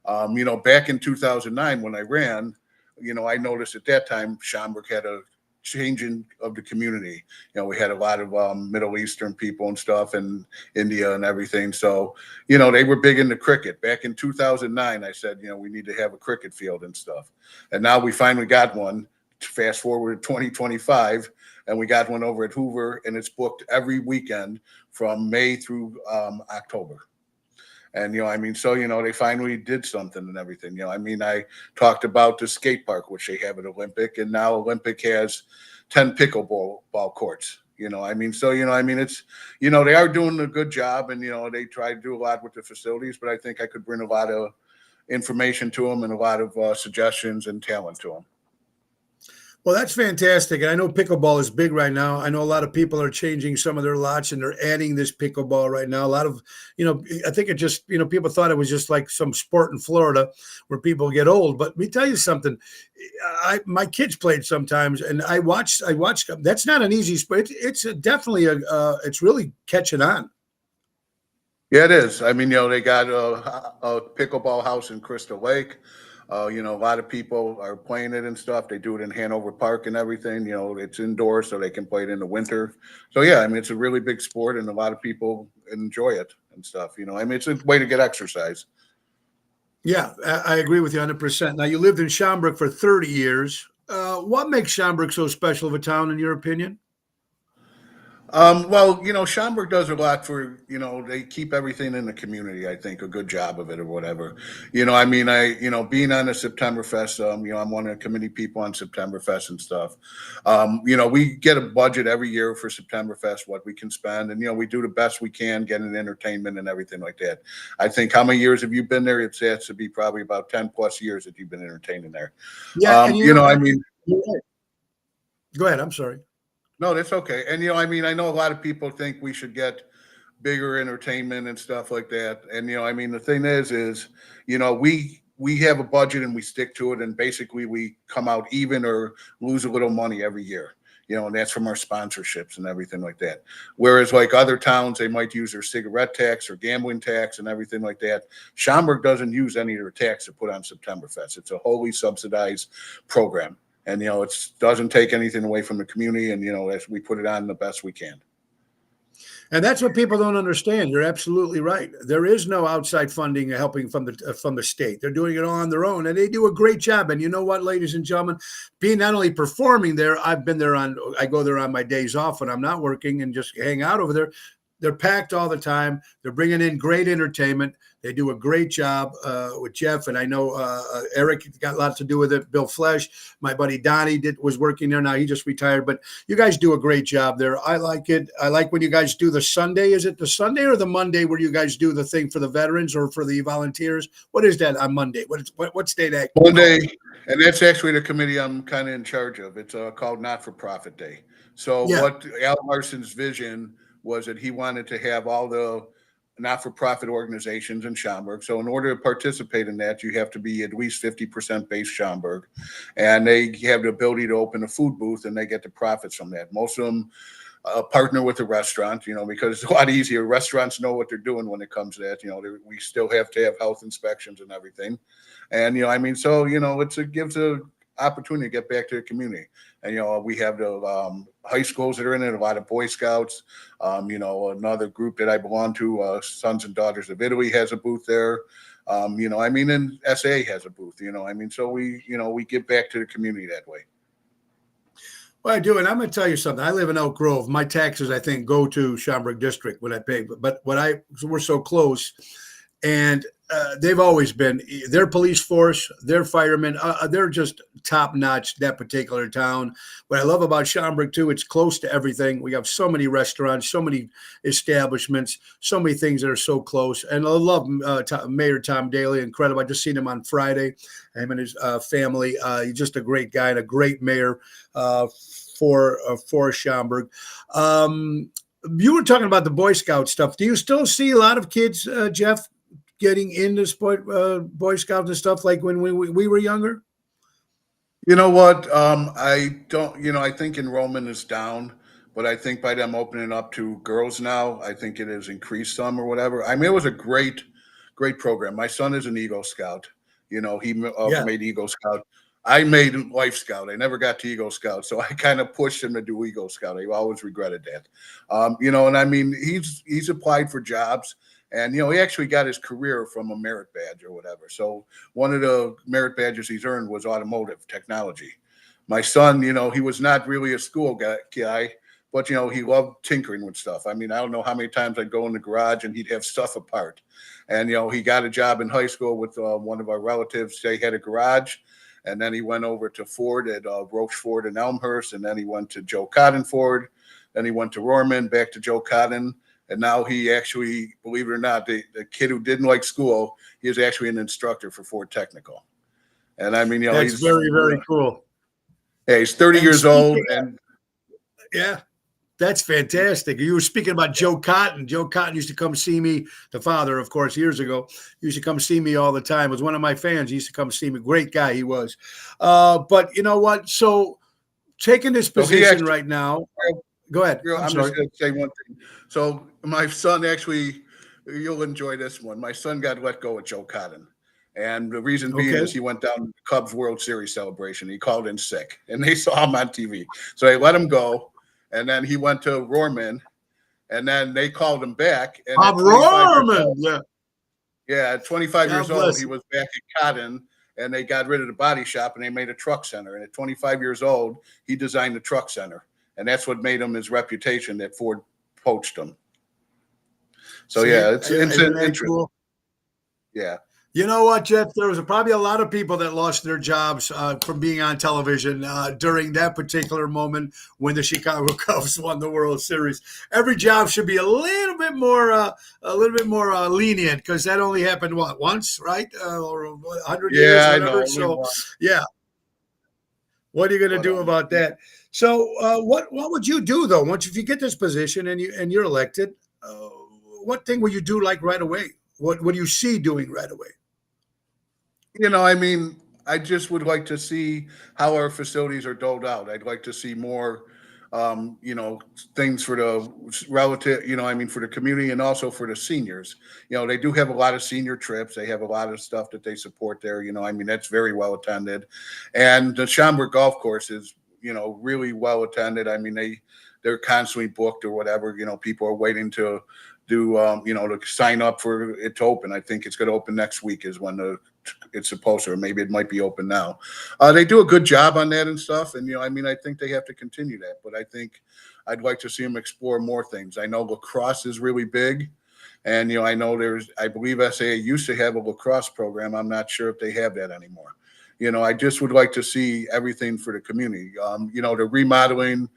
Back in 2009 when I ran, I noticed at that time Schaumburg had a changing of the community. We had a lot of Middle Eastern people and stuff, and India and everything. So, they were big into cricket. Back in 2009, I said, we need to have a cricket field and stuff. And now we finally got one. Fast forward to 2025, and we got one over at Hoover, and it's booked every weekend from May through October. And, so, they finally did something and everything. I talked about the skate park, which they have at Olympic, and now Olympic has 10 pickleball courts. So, it's, they are doing a good job, and, they try to do a lot with the facilities, but I think I could bring a lot of information to them and a lot of suggestions and talent to them. Well, that's fantastic. And I know pickleball is big right now. I know a lot of people are changing some of their lots and they're adding this pickleball right now. A lot of, I think it just, people thought it was just like some sport in Florida where people get old. But let me tell you something. My kids played sometimes and I watched. That's not an easy sport. It's definitely it's really catching on. Yeah, it is. They got a pickleball house in Crystal Lake. A lot of people are playing it and stuff. They do it in Hanover Park and everything. It's indoors, so they can play it in the winter. So, yeah, it's a really big sport, and a lot of people enjoy it and stuff. It's a way to get exercise. Yeah, I agree with you 100%. Now, you lived in Schaumburg for 30 years. What makes Schaumburg so special of a town, in your opinion? Well, Schaumburg does a lot for, they keep everything in the community, I think, a good job of it or whatever. Being on the Septemberfest, I'm one of the committee people on Septemberfest and stuff. We get a budget every year for Septemberfest, what we can spend, and, we do the best we can getting entertainment and everything like that. I think, how many years have you been there? It has to be probably about 10 plus years that you've been entertaining there. Yeah. Go ahead. I'm sorry. No, that's okay. And, I know a lot of people think we should get bigger entertainment and stuff like that. And, the thing is, we have a budget and we stick to it. And basically we come out even or lose a little money every year, and that's from our sponsorships and everything like that. Whereas like other towns, they might use their cigarette tax or gambling tax and everything like that. Schaumburg doesn't use any of their tax to put on Septemberfest. It's a wholly subsidized program. And, it doesn't take anything away from the community. And, we put it on the best we can. And that's what people don't understand. You're absolutely right. There is no outside funding helping from the state. They're doing it all on their own, and they do a great job. And you know what, ladies and gentlemen, being not only performing there, I go there on my days off when I'm not working and just hang out over there. They're packed all the time. They're bringing in great entertainment. They do a great job with Jeff, and I know Eric got a lot to do with it. Bill Flesh, my buddy Donnie was working there. Now he just retired, but you guys do a great job there. I like it. I like when you guys do the Sunday. Is it the Sunday or the Monday where you guys do the thing for the veterans or for the volunteers? What is that on Monday? What's day that? Monday, and that's actually the committee I'm kind of in charge of. It's called Not-for-Profit Day. So What Al Larson's vision was that he wanted to have all the not-for-profit organizations in Schaumburg. So in order to participate in that, you have to be at least 50% based Schaumburg. And they have the ability to open a food booth and they get the profits from that. Most of them partner with a restaurant, because it's a lot easier. Restaurants know what they're doing when it comes to that. We still have to have health inspections and everything. And, it gives a opportunity to get back to the community. And, we have the high schools that are in it, a lot of Boy Scouts. Another group that I belong to, Sons and Daughters of Italy, has a booth there. And SA has a booth, so we give back to the community that way. Well, I do, and I'm going to tell you something. I live in Elk Grove. My taxes, I think, go to Schaumburg District when I pay, but we're so close, and they've always been their police force, their firemen. They're just top notch. That particular town. What I love about Schaumburg too, it's close to everything. We have so many restaurants, so many establishments, so many things that are so close. And I love Mayor Tom Daly, incredible. I just seen him on Friday. Him and his family. He's just a great guy and a great mayor for Schaumburg. You were talking about the Boy Scout stuff. Do you still see a lot of kids, Jeff, getting into Boy Scouts and stuff like when we were younger? You know what? I don't, I think enrollment is down, but I think by them opening up to girls now, I think it has increased some or whatever. I mean, it was a great program. My son is an Eagle Scout. You know, he Yeah, made Eagle Scout. I made Life Scout. I never got to Eagle Scout, so I kind of pushed him to do Eagle Scout. I always regretted that. You know, and I mean, he's applied for jobs, and you know, he actually got his career from a merit badge or whatever. So one of the merit badges he's earned was automotive technology. My son, you know, he was not really a school guy, but you know, he loved tinkering with stuff. I mean, I don't know how many times I'd go in the garage and he'd have stuff apart. And you know, he got a job in high school with one of our relatives. They had a garage, and then he went over to Ford at Roche Ford in Elmhurst, and then he went to Joe Cotton Ford. Then he went to Rorman, back to Joe Cotton, and now he actually, believe it or not, the kid who didn't like school, he is actually an instructor for Ford Technical. And I mean, you know, that's very, very cool. yeah, he's 30 And years old, and yeah, that's fantastic. You were speaking about Joe Cotton. Joe Cotton used to come see me, the father, of course, years ago. He used to come see me all the time. Was one of my fans. He used to come see me. Great guy he was. But you know what? So taking this so he position actually, right now. Go ahead. I'm I'm just sorry. going to say one thing. So my son actually, you'll enjoy this one. My son got let go at Joe Cotton. And the reason being Okay. is he went down to the Cubs World Series celebration. He called in sick, and they saw him on TV. So they let him go. And then he went to Rorman, and then they called him back. And Bob at 25 years Rorman. old, Yeah. yeah, at 25 God years old, bless he you. was back at Cotton, and they got rid of the body shop and they made a truck center. And at 25 years old, he designed the truck center. And that's what made him his reputation that Ford poached him. So See, yeah, it's isn't an that interest. cool? Yeah. You know what, Jeff? There was probably a lot of people that lost their jobs from being on television during that particular moment when the Chicago Cubs won the World Series. Every job should be a little bit more lenient because that only happened what once, right? Or 100 years, Yeah, I know. whatever. Only So, one. yeah, what are you going to But do about that? So, what would you do though once if you get this position and you're elected? What thing will you do like right away? What do you see doing right away? you know, I mean, I just would like to see how our facilities are doled out. I'd like to see more, you know, things for the relative, you know, I mean, for the community and also for the seniors. You know, they do have a lot of senior trips. They have a lot of stuff that they support there. You know, I mean, that's very well attended. And the Schaumburg Golf Course is, you know, really well attended. I mean, they're constantly booked or whatever. You know, people are waiting to do, you know, to sign up for it to open. I think it's going to open next week is when it's supposed to, or maybe it might be open now. They do a good job on that and stuff. And, you know, I mean, I think they have to continue that, but I think I'd like to see them explore more things. I know lacrosse is really big. And, you know, I know I believe SAA used to have a lacrosse program. I'm not sure if they have that anymore. You know, I just would like to see everything for the community. You know, the remodeling,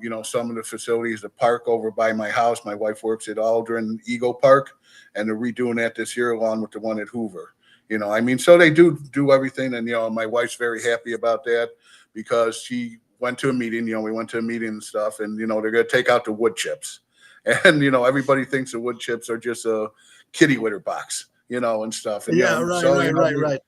you know, some of the facilities, the park over by my house. My wife works at Aldrin Eagle Park, and they're redoing that this year along with the one at Hoover. You know, I mean, so they do everything, and you know, my wife's very happy about that because she went to a meeting. You know, we went to a meeting and stuff, and you know, they're going to take out the wood chips, and you know, everybody thinks the wood chips are just a kitty litter box, you know, and stuff, and you Yeah, know, right, so you right, know, right,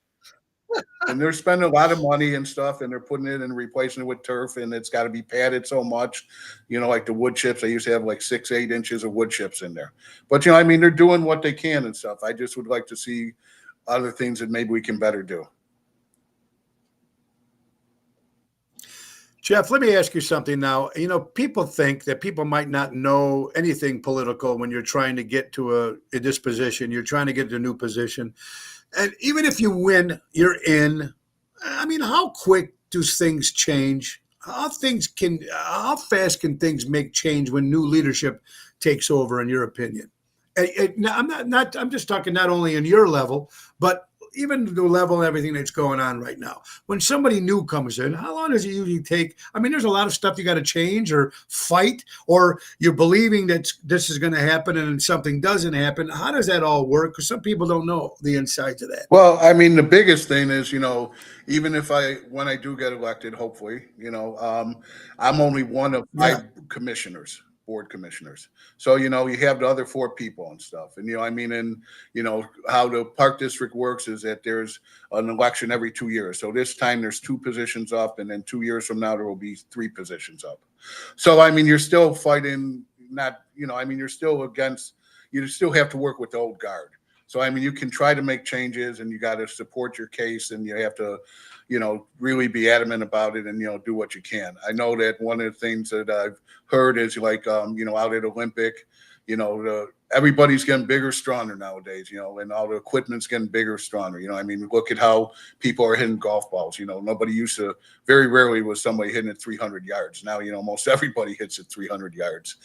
right. and they're spending a lot of money and stuff, and they're putting it and replacing it with turf, and it's got to be padded so much, you know, like the wood chips. I used to have like 6, 8 inches of wood chips in there, but you know, I mean, they're doing what they can and stuff. I just would like to see other things that maybe we can better do. Jeff, let me ask you something now. You know, people think that people might not know anything political when you're trying to get to a disposition, you're trying to get to a new position. And even if you win, you're in. I mean, how quick do things change? How fast can things make change when new leadership takes over, in your opinion? Now, I'm just talking not only in your level, but even the level and everything that's going on right now. When somebody new comes in, how long does it usually take? I mean, there's a lot of stuff you got to change or fight, or you're believing that this is going to happen and something doesn't happen. How does that all work? Because some people don't know the insides of that. Well, I mean, the biggest thing is, you know, even if when I do get elected, hopefully, you know, I'm only one of Yeah. 5 commissioners, board commissioners. So, you know, you have the other 4 people and stuff. And, you know, I mean, and, you know, how the park district works is that there's an election every 2 years. So this time there's 2 positions up, and then 2 years from now, there will be 3 positions up. So, I mean, you're still fighting, not, I mean, you're still against, you still have to work with the old guard. So, I mean, you can try to make changes and you got to support your case and you have to, really be adamant about it and, do what you can. I know that one of the things that I've heard is like, out at Olympic, everybody's getting bigger, stronger nowadays, and all the equipment's getting bigger, stronger. I mean, look at how people are hitting golf balls. Nobody used to, very rarely was somebody hitting it 300 yards. Now, most everybody hits it 300 yards.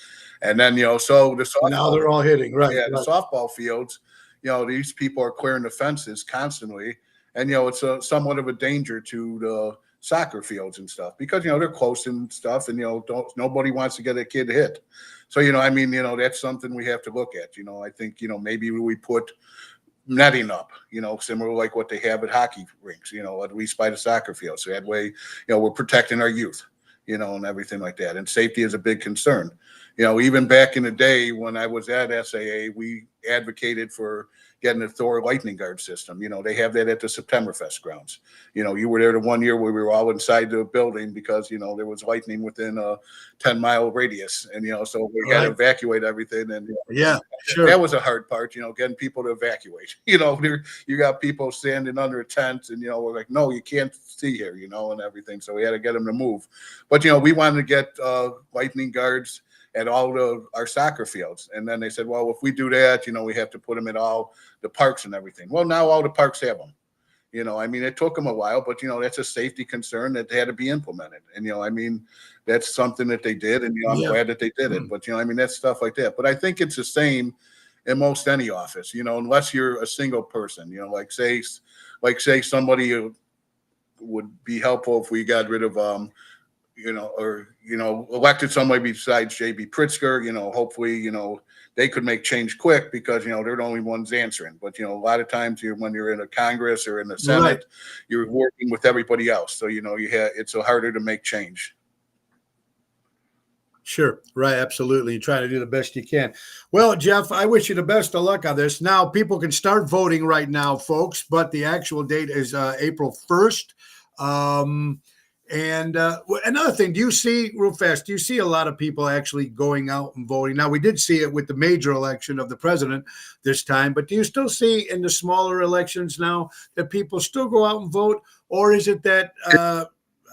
And then, so the softball, now they're all hitting, right? Yeah, right. The softball fields, these people are clearing the fences constantly. And, it's somewhat of a danger to the soccer fields and stuff because, they're close and stuff and, nobody wants to get a kid hit. So, I mean, that's something we have to look at. I think, maybe we put netting up, similar like what they have at hockey rinks, at least by the soccer field. So that way, we're protecting our youth, and everything like that. And safety is a big concern. Even back in the day when I was at SAA, we advocated for getting a Thor lightning guard system. They have that at the Septemberfest grounds. You were there the one year where we were all inside the building because, there was lightning within a 10-mile radius. And, so we had to evacuate everything. And yeah, sure. That was a hard part, getting people to evacuate. You got people standing under a tent and, we're like, no, you can't see here, and everything. So we had to get them to move. But, we wanted to get lightning guards at all our soccer fields. And then they said, well, if we do that, we have to put them at all the parks and everything. Well, now all the parks have them. I mean, it took them a while, but, that's a safety concern that had to be implemented. And, I mean, that's something that they did. And, I'm glad that they did it. But, I mean, that's stuff like that. But I think it's the same in most any office, unless you're a single person, like say somebody would be helpful if we got rid of, elected somebody besides J.B. Pritzker, hopefully, they could make change quick because, they're the only ones answering. But, a lot of times when you're in a Congress or in the Senate, you're working with everybody else. So, it's harder to make change. Sure. Right. Absolutely. You try to do the best you can. Well, Jeff, I wish you the best of luck on this. Now, people can start voting right now, folks, but the actual date is April 1st. And another thing, do you see a lot of people actually going out and voting? Now, we did see it with the major election of the president this time, but do you still see in the smaller elections now that people still go out and vote? Or is it that,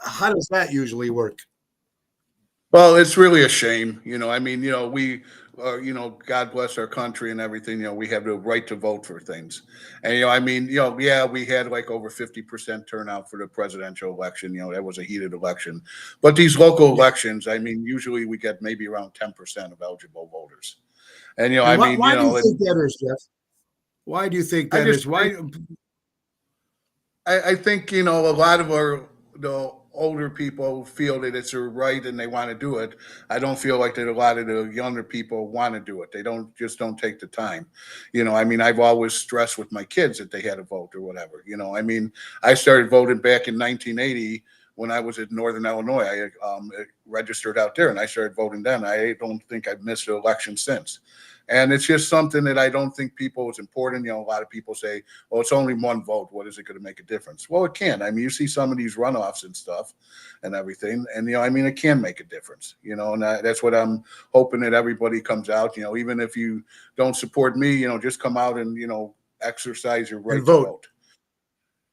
how does that usually work? Well, it's really a shame. I mean, we, God bless our country and everything. We have the right to vote for things. And, I mean, yeah, we had like over 50% turnout for the presidential election. That was a heated election. But these local elections, I mean, usually we get maybe around 10% of eligible voters. And, why do you think that is, Jeff? Why do you think that is? Why? I think, a lot of the older people feel that it's a right and they want to do it. I don't feel like that a lot of the younger people want to do it. They don't take the time. I mean, I've always stressed with my kids that they had to vote or whatever. I mean, I started voting back in 1980 when I was in Northern Illinois. I registered out there and I started voting then. I don't think I've missed an election since. And it's just something that I don't think people is important. A lot of people say, oh, it's only one vote. What is it going to make a difference? Well, it can. I mean, you see some of these runoffs and stuff and everything. And, I mean, it can make a difference, and that's what I'm hoping that everybody comes out, even if you don't support me, just come out and, exercise your right to vote.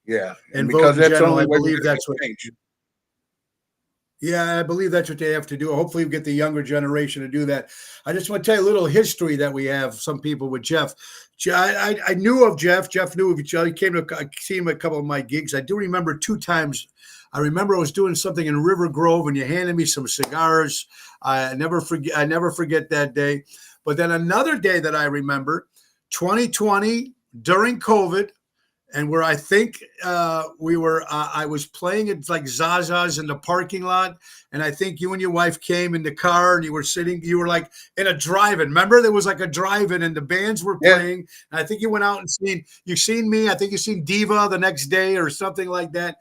Yeah. And because vote in that's general, only I believe that's what change. Yeah, I believe that's what they have to do. Hopefully we get the younger generation to do that. I just want to tell you a little history that we have, some people with Jeff. I knew of Jeff. Jeff knew of each other. I see him at a couple of my gigs. I do remember 2 times. I remember I was doing something in River Grove and you handed me some cigars. I never forget that day. But then another day that I remember, 2020 during COVID, and where I think I was playing at like Zaza's in the parking lot. And I think you and your wife came in the car and you were like in a drive-in. Remember there was like a drive-in and the bands were playing. And I think you went out and seen me. I think you seen Diva the next day or something like that.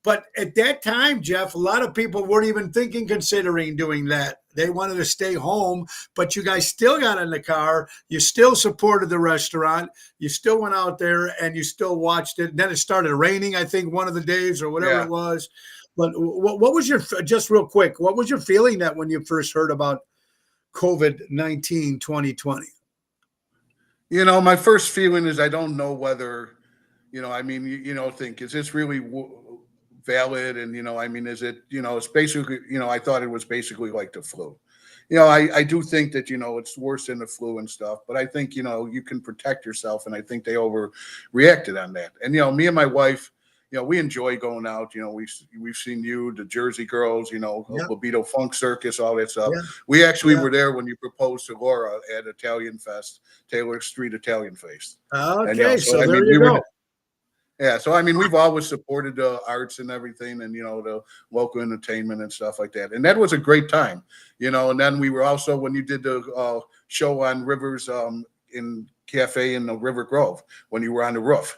But at that time, Jeff, a lot of people weren't even considering doing that. They wanted to stay home, but you guys still got in the car. You still supported the restaurant. You still went out there and you still watched it. And then it started raining, I think, one of the days or whatever it was. But what was your, just real quick, what was your feeling that when you first heard about COVID-19 2020? My first feeling is I don't know whether, think, is this really valid? And, is it, it's basically, I thought it was basically like the flu. I do think that, it's worse than the flu and stuff, but I think, you can protect yourself. And I think they overreacted on that. And, me and my wife, we enjoy going out. We've seen you, the Jersey Girls, Yep. Libido Funk Circus, all that stuff. Yeah. We actually Yeah. were there when you proposed to Laura at Italian Fest, Taylor Street Italian Fest. Okay, And, so there you go. Yeah, so we've always supported the arts and everything, and the local entertainment and stuff like that, and that was a great time, And then we were also, when you did the show on Rivers in Cafe in the River Grove, when you were on the roof.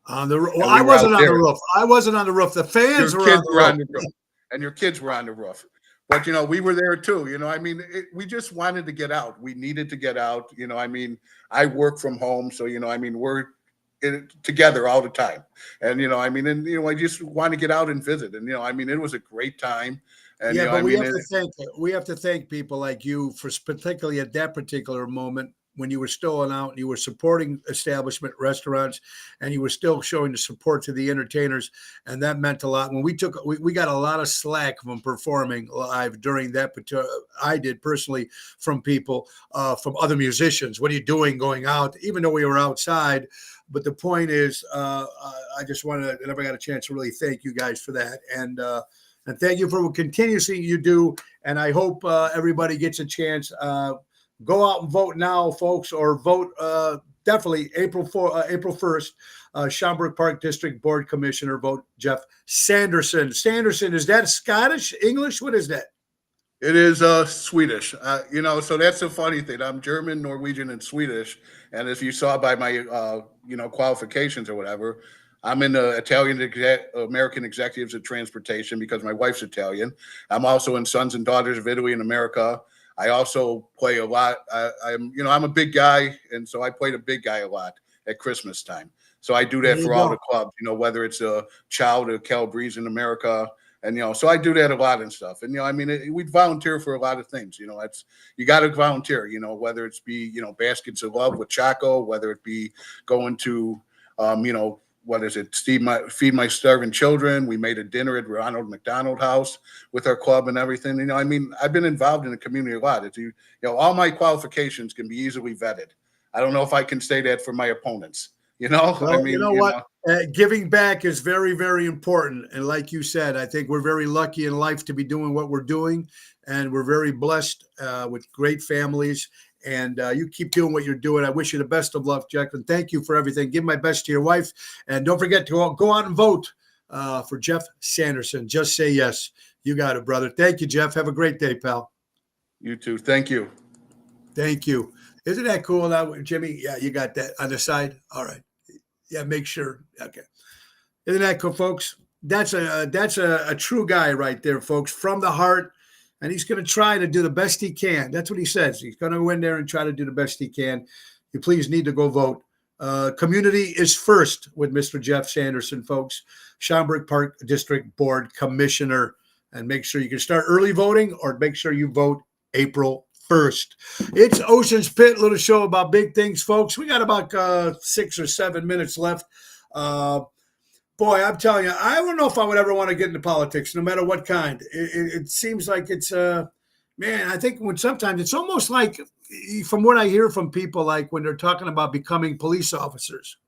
On the roof. Well, I wasn't on the roof. I wasn't on the roof. The fans were on the roof. And your kids were on the roof. But we were there too. We just wanted to get out. We needed to get out. I work from home, so we're together all the time. And I just want to get out and visit. And it was a great time. And yeah, but we have to thank people like you for particularly at that particular moment when you were still out and you were supporting establishment restaurants and you were still showing the support to the entertainers. And that meant a lot. When we got a lot of slack from performing live during that, I did personally, from people, from other musicians. What are you doing going out? Even though we were outside. But the point is, I just wanted to, never got a chance to really thank you guys for that. And thank you for what continuously you do. And I hope everybody gets a chance. Go out and vote now, folks, or vote definitely April 1st. Schaumburg Park District Board Commissioner, vote Jeff Sanderson. Sanderson, is that Scottish, English? What is that? It is Swedish. So that's the funny thing. I'm German, Norwegian, and Swedish. And as you saw by my, qualifications or whatever, I'm in the American Executives of Transportation because my wife's Italian. I'm also in Sons and Daughters of Italy in America. I also play a lot. I'm a big guy, and so I play the big guy a lot at Christmas time. So I do that for all the clubs, whether it's a Child or Calabrese in America. And, so I do that a lot and stuff. And, we volunteer for a lot of things. You got to volunteer, whether it's be, Baskets of Love with Chaco, whether it be going to, what is it? Feed My Starving Children. We made a dinner at Ronald McDonald House with our club and everything. I've been involved in the community a lot. All my qualifications can be easily vetted. I don't know if I can say that for my opponents. Well, you know what? Giving back is very, very important. And like you said, I think we're very lucky in life to be doing what we're doing. And we're very blessed with great families. And you keep doing what you're doing. I wish you the best of luck, Jack. And thank you for everything. Give my best to your wife. And don't forget to go out and vote for Jeff Sanderson. Just say yes. You got it, brother. Thank you, Jeff. Have a great day, pal. You too. Thank you. Thank you. Isn't that cool now, Jimmy? Yeah, you got that on the side. All right. Yeah, make sure. Okay. Isn't that cool, folks? That's a true guy right there, folks, from the heart. And he's going to try to do the best he can. That's what he says. He's going to go in there and try to do the best he can. You please need to go vote. Community is first with Mr. Jeff Sanderson, folks. Schaumburg Park District Board Commissioner. And make sure you can start early voting or make sure you vote April 1st. It's Ocean's Pit, little show about big things, folks. We got about 6 or 7 minutes left. Boy, I'm telling you, I don't know if I would ever want to get into politics, no matter what kind. It seems like it's, man, I think sometimes it's almost like, from what I hear from people, like when they're talking about becoming police officers.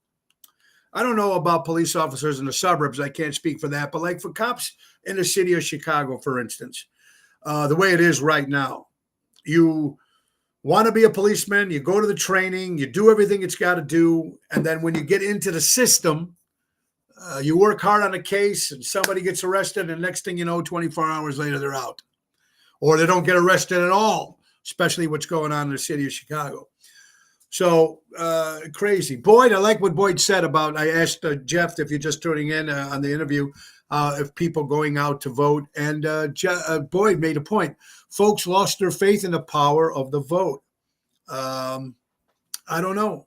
I don't know about police officers in the suburbs. I can't speak for that. But like for cops in the city of Chicago, for instance, the way it is right now, you want to be a policeman, you go to the training, you do everything it's got to do. And then when you get into the system, you work hard on a case and somebody gets arrested, and next thing you know, 24 hours later, they're out. Or they don't get arrested at all, especially what's going on in the city of Chicago. So crazy. Boyd, I like what Boyd said about, I asked Jeff, if you're just tuning in on the interview, if people going out to vote. And Boyd made a point. Folks lost their faith in the power of the vote. I don't know.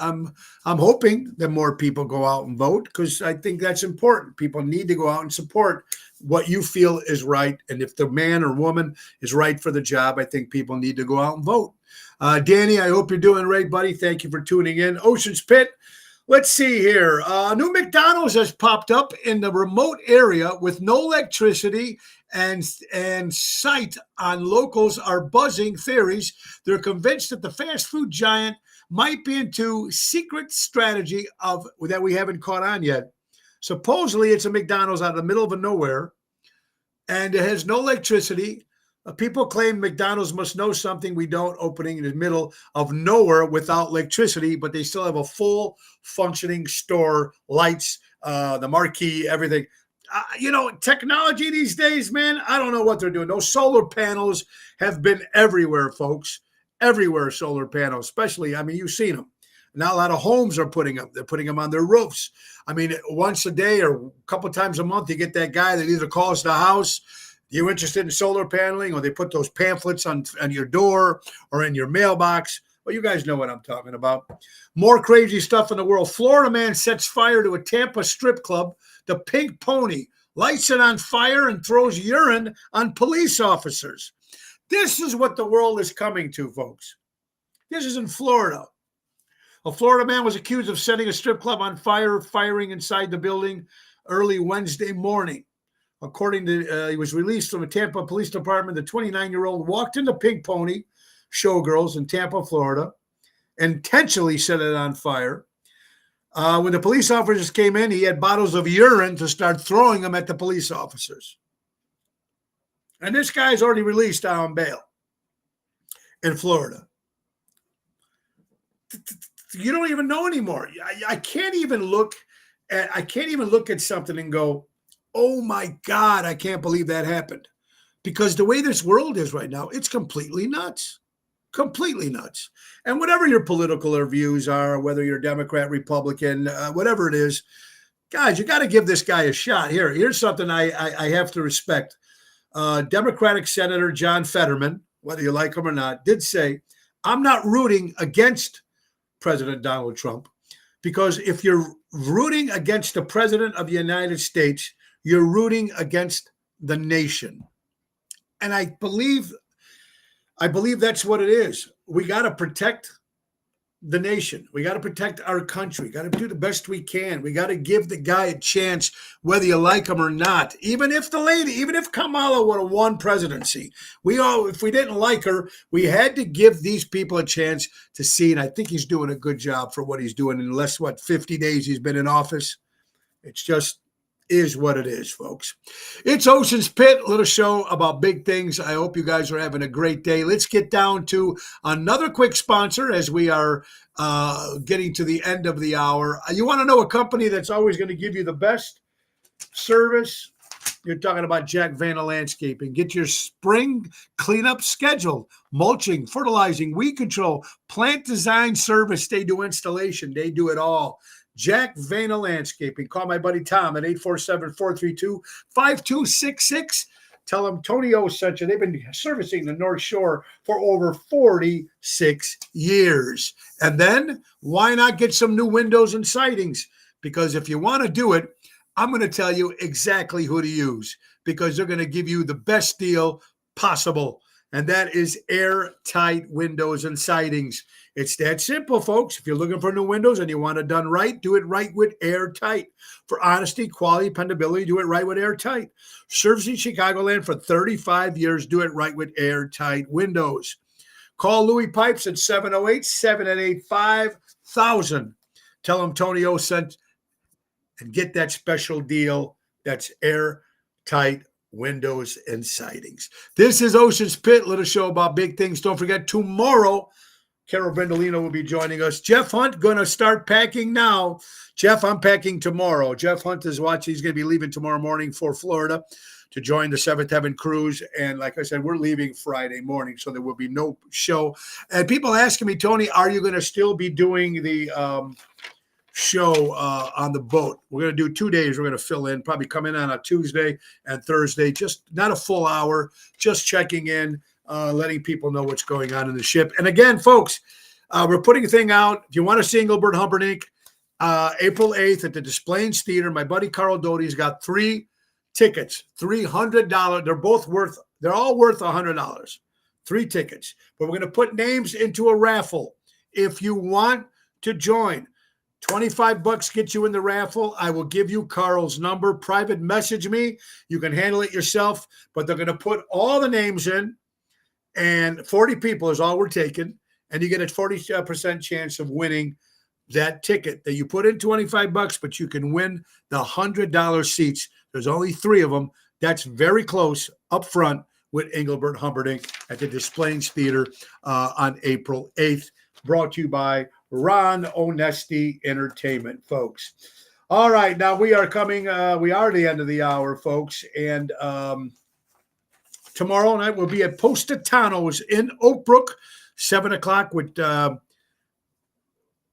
I'm hoping that more people go out and vote because I think that's important. People need to go out and support what you feel is right. And if the man or woman is right for the job, I think people need to go out and vote. Danny, I hope you're doing right, buddy. Thank you for tuning in. Ocean's Pit. Let's see here. New McDonald's has popped up in the remote area with no electricity, and sight on locals are buzzing theories. They're convinced that the fast food giant might be into secret strategy that we haven't caught on yet. Supposedly, it's a McDonald's out of the middle of nowhere, and it has no electricity. People claim McDonald's must know something we don't, opening in the middle of nowhere without electricity, but they still have a full functioning store, lights, the marquee, everything. Technology these days, man, I don't know what they're doing. Those solar panels have been everywhere, folks. Everywhere, solar panels, especially, you've seen them. Now a lot of homes are putting them. They're putting them on their roofs. Once a day or a couple times a month, you get that guy that either calls the house, you interested in solar paneling, or they put those pamphlets on your door or in your mailbox. Well, you guys know what I'm talking about. More crazy stuff in the world. Florida man sets fire to a Tampa strip club, the Pink Pony, lights it on fire and throws urine on police officers. This is what the world is coming to, folks. This is in Florida. A Florida man was accused of setting a strip club on fire, firing inside the building early Wednesday morning. According to, he was released from the Tampa Police Department. The 29-year-old walked into Pink Pony Showgirls in Tampa, Florida, intentionally set it on fire. When the police officers came in, he had bottles of urine to start throwing them at the police officers. And this guy's already released on bail in Florida. You don't even know anymore. I can't even look at something and go, oh my God, I can't believe that happened. Because the way this world is right now, it's completely nuts. Completely nuts. And whatever your political views are, whether you're Democrat, Republican, whatever it is, guys, you got to give this guy a shot. Here's something I have to respect. Democratic Senator John Fetterman, whether you like him or not, did say, I'm not rooting against President Donald Trump, because if you're rooting against the President of the United States, you're rooting against the nation. And I believe that's what it is. We got to protect the nation. We got to protect our country. We got to do the best we can. We got to give the guy a chance, whether you like him or not. Even if Kamala would have won presidency, if we didn't like her, we had to give these people a chance to see. And I think he's doing a good job for what he's doing in less, 50 days he's been in office. It's just is what it is, folks. It's Ocean's Pit, a little show about big things. I hope you guys are having a great day. Let's get down to another quick sponsor as we are getting to the end of the hour. You want to know a company that's always going to give you the best service? You're talking about Jack Vanna Landscaping. Get your spring cleanup scheduled. Mulching, fertilizing, weed control, plant design service. They do installation. They do it all. Jack Vanna Landscaping. Call my buddy Tom at 847-432-5266. Tell them Tony O sent you. They've been servicing the North Shore for over 46 years. And then why not get some new windows and sidings? Because if you want to do it, I'm going to tell you exactly who to use, because they're going to give you the best deal possible. And that is Airtight Windows and Sidings. It's that simple, folks. If you're looking for new windows and you want it done right, do it right with Airtight. For honesty, quality, dependability, do it right with Airtight. Servicing Chicagoland for 35 years, do it right with Airtight Windows. Call Louis Pipes at 708-788-5000. Tell them Tony O sent, and get that special deal. That's Airtight Windows and Sidings. This is Ocean's Pit, little show about big things. Don't forget, tomorrow, Carol Brindolino will be joining us. Jeff Hunt going to start packing now. Jeff, I'm packing tomorrow. Jeff Hunt is watching. He's going to be leaving tomorrow morning for Florida to join the Seventh Heaven Cruise. And like I said, we're leaving Friday morning, so there will be no show. And people asking me, Tony, are you going to still be doing the show on the boat? We're going to do 2 days. We're going to fill in, probably come in on a Tuesday and Thursday, just not a full hour, just checking in, letting people know what's going on in the ship. And again, folks, we're putting a thing out. If you want to see Engelbert Humperdinck, April 8th at the Des Plaines Theater, my buddy Carl Doty's got 3 tickets, $300. They're all worth $100. 3 tickets. But we're going to put names into a raffle. If you want to join, $25 gets you in the raffle. I will give you Carl's number. Private message me. You can handle it yourself, but they're going to put all the names in, and 40 people is all we're taking, and you get a 40% chance of winning that ticket that you put in $25, but you can win the $100 seats. There's only 3 of them. That's very close up front with Engelbert Humperdinck at the Des Plaines Theater on April 8th. Brought to you by Ron Onesti Entertainment, folks. All right, now we are coming. We are at the end of the hour, folks, and tomorrow night we'll be at Positano's in Oak Brook, 7 o'clock with Daryl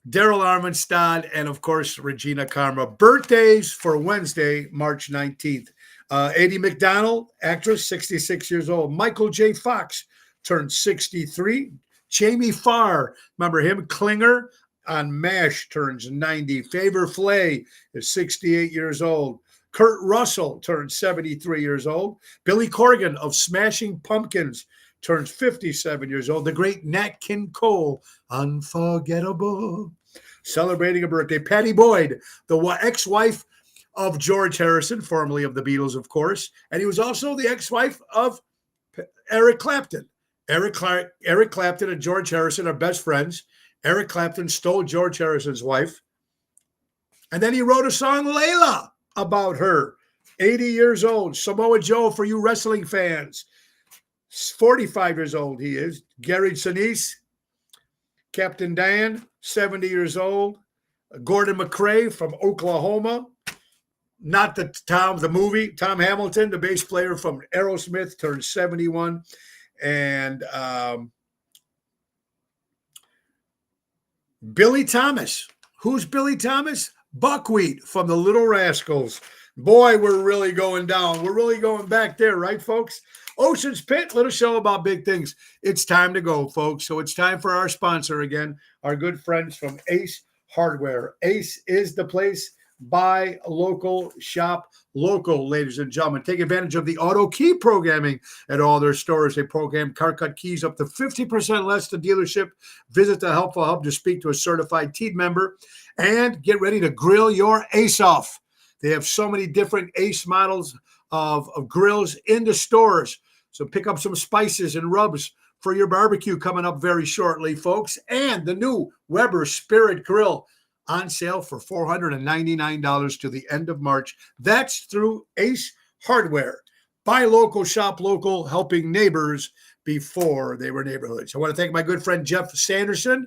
Armenstad and, of course, Regina Karma. Birthdays for Wednesday, March 19th. Adie McDonald, actress, 66 years old. Michael J. Fox turned 63. Jamie Farr, remember him? Klinger on MASH turns 90. Favor Flay is 68 years old. Kurt Russell turns 73 years old. Billy Corgan of Smashing Pumpkins turns 57 years old. The great Nat King Cole, unforgettable, celebrating a birthday. Patty Boyd, the ex-wife of George Harrison, formerly of the Beatles, of course. And he was also the ex-wife of Eric Clapton. Eric Clapton and George Harrison are best friends. Eric Clapton stole George Harrison's wife. And then he wrote a song, Layla, about her. 80 years old. Samoa Joe, for you wrestling fans. 45 years old he is. Gary Sinise. Captain Dan, 70 years old. Gordon McRae from Oklahoma. Not the movie. Tom Hamilton, the bass player from Aerosmith, turned 71. And Billy Thomas. Who's Billy Thomas? Buckwheat from the Little Rascals. Boy, we're really going down. We're really going back there, right, folks? Ocean's Pit, little show about big things. It's time to go, folks. So it's time for our sponsor again, our good friends from Ace Hardware. Ace is the place. Buy local, shop local, ladies and gentlemen. Take advantage of the auto key programming at all their stores. They program car cut keys up to 50% less to dealership. Visit the Helpful Hub to speak to a certified team member and get ready to grill your Ace off. They have so many different Ace models of grills in the stores. So pick up some spices and rubs for your barbecue coming up very shortly, folks. And the new Weber Spirit Grill on sale for $499 to the end of March. That's through Ace Hardware. Buy local, shop local, helping neighbors before they were neighborhoods. I want to thank my good friend Jeff Sanderson.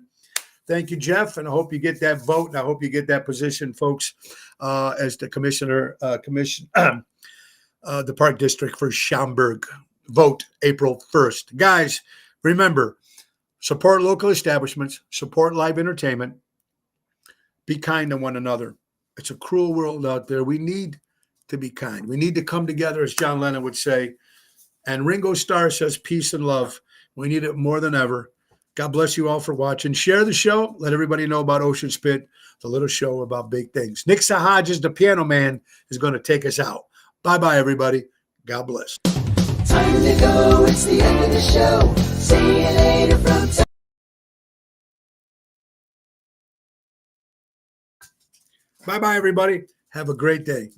Thank you, Jeff, and I hope you get that vote, and I hope you get that position, folks, as the commissioner, the Park District for Schaumburg. Vote April 1st. Guys, remember, support local establishments, support live entertainment, be kind to one another. It's a cruel world out there. We need to be kind. We need to come together, as John Lennon would say. And Ringo Starr says peace and love. We need it more than ever. God bless you all for watching. Share the show. Let everybody know about Ocean Spit, the little show about big things. Nick Sahajas, the piano man, is going to take us out. Bye-bye, everybody. God bless. Time to go. It's the end of the show. See you later from Bye-bye, everybody. Have a great day.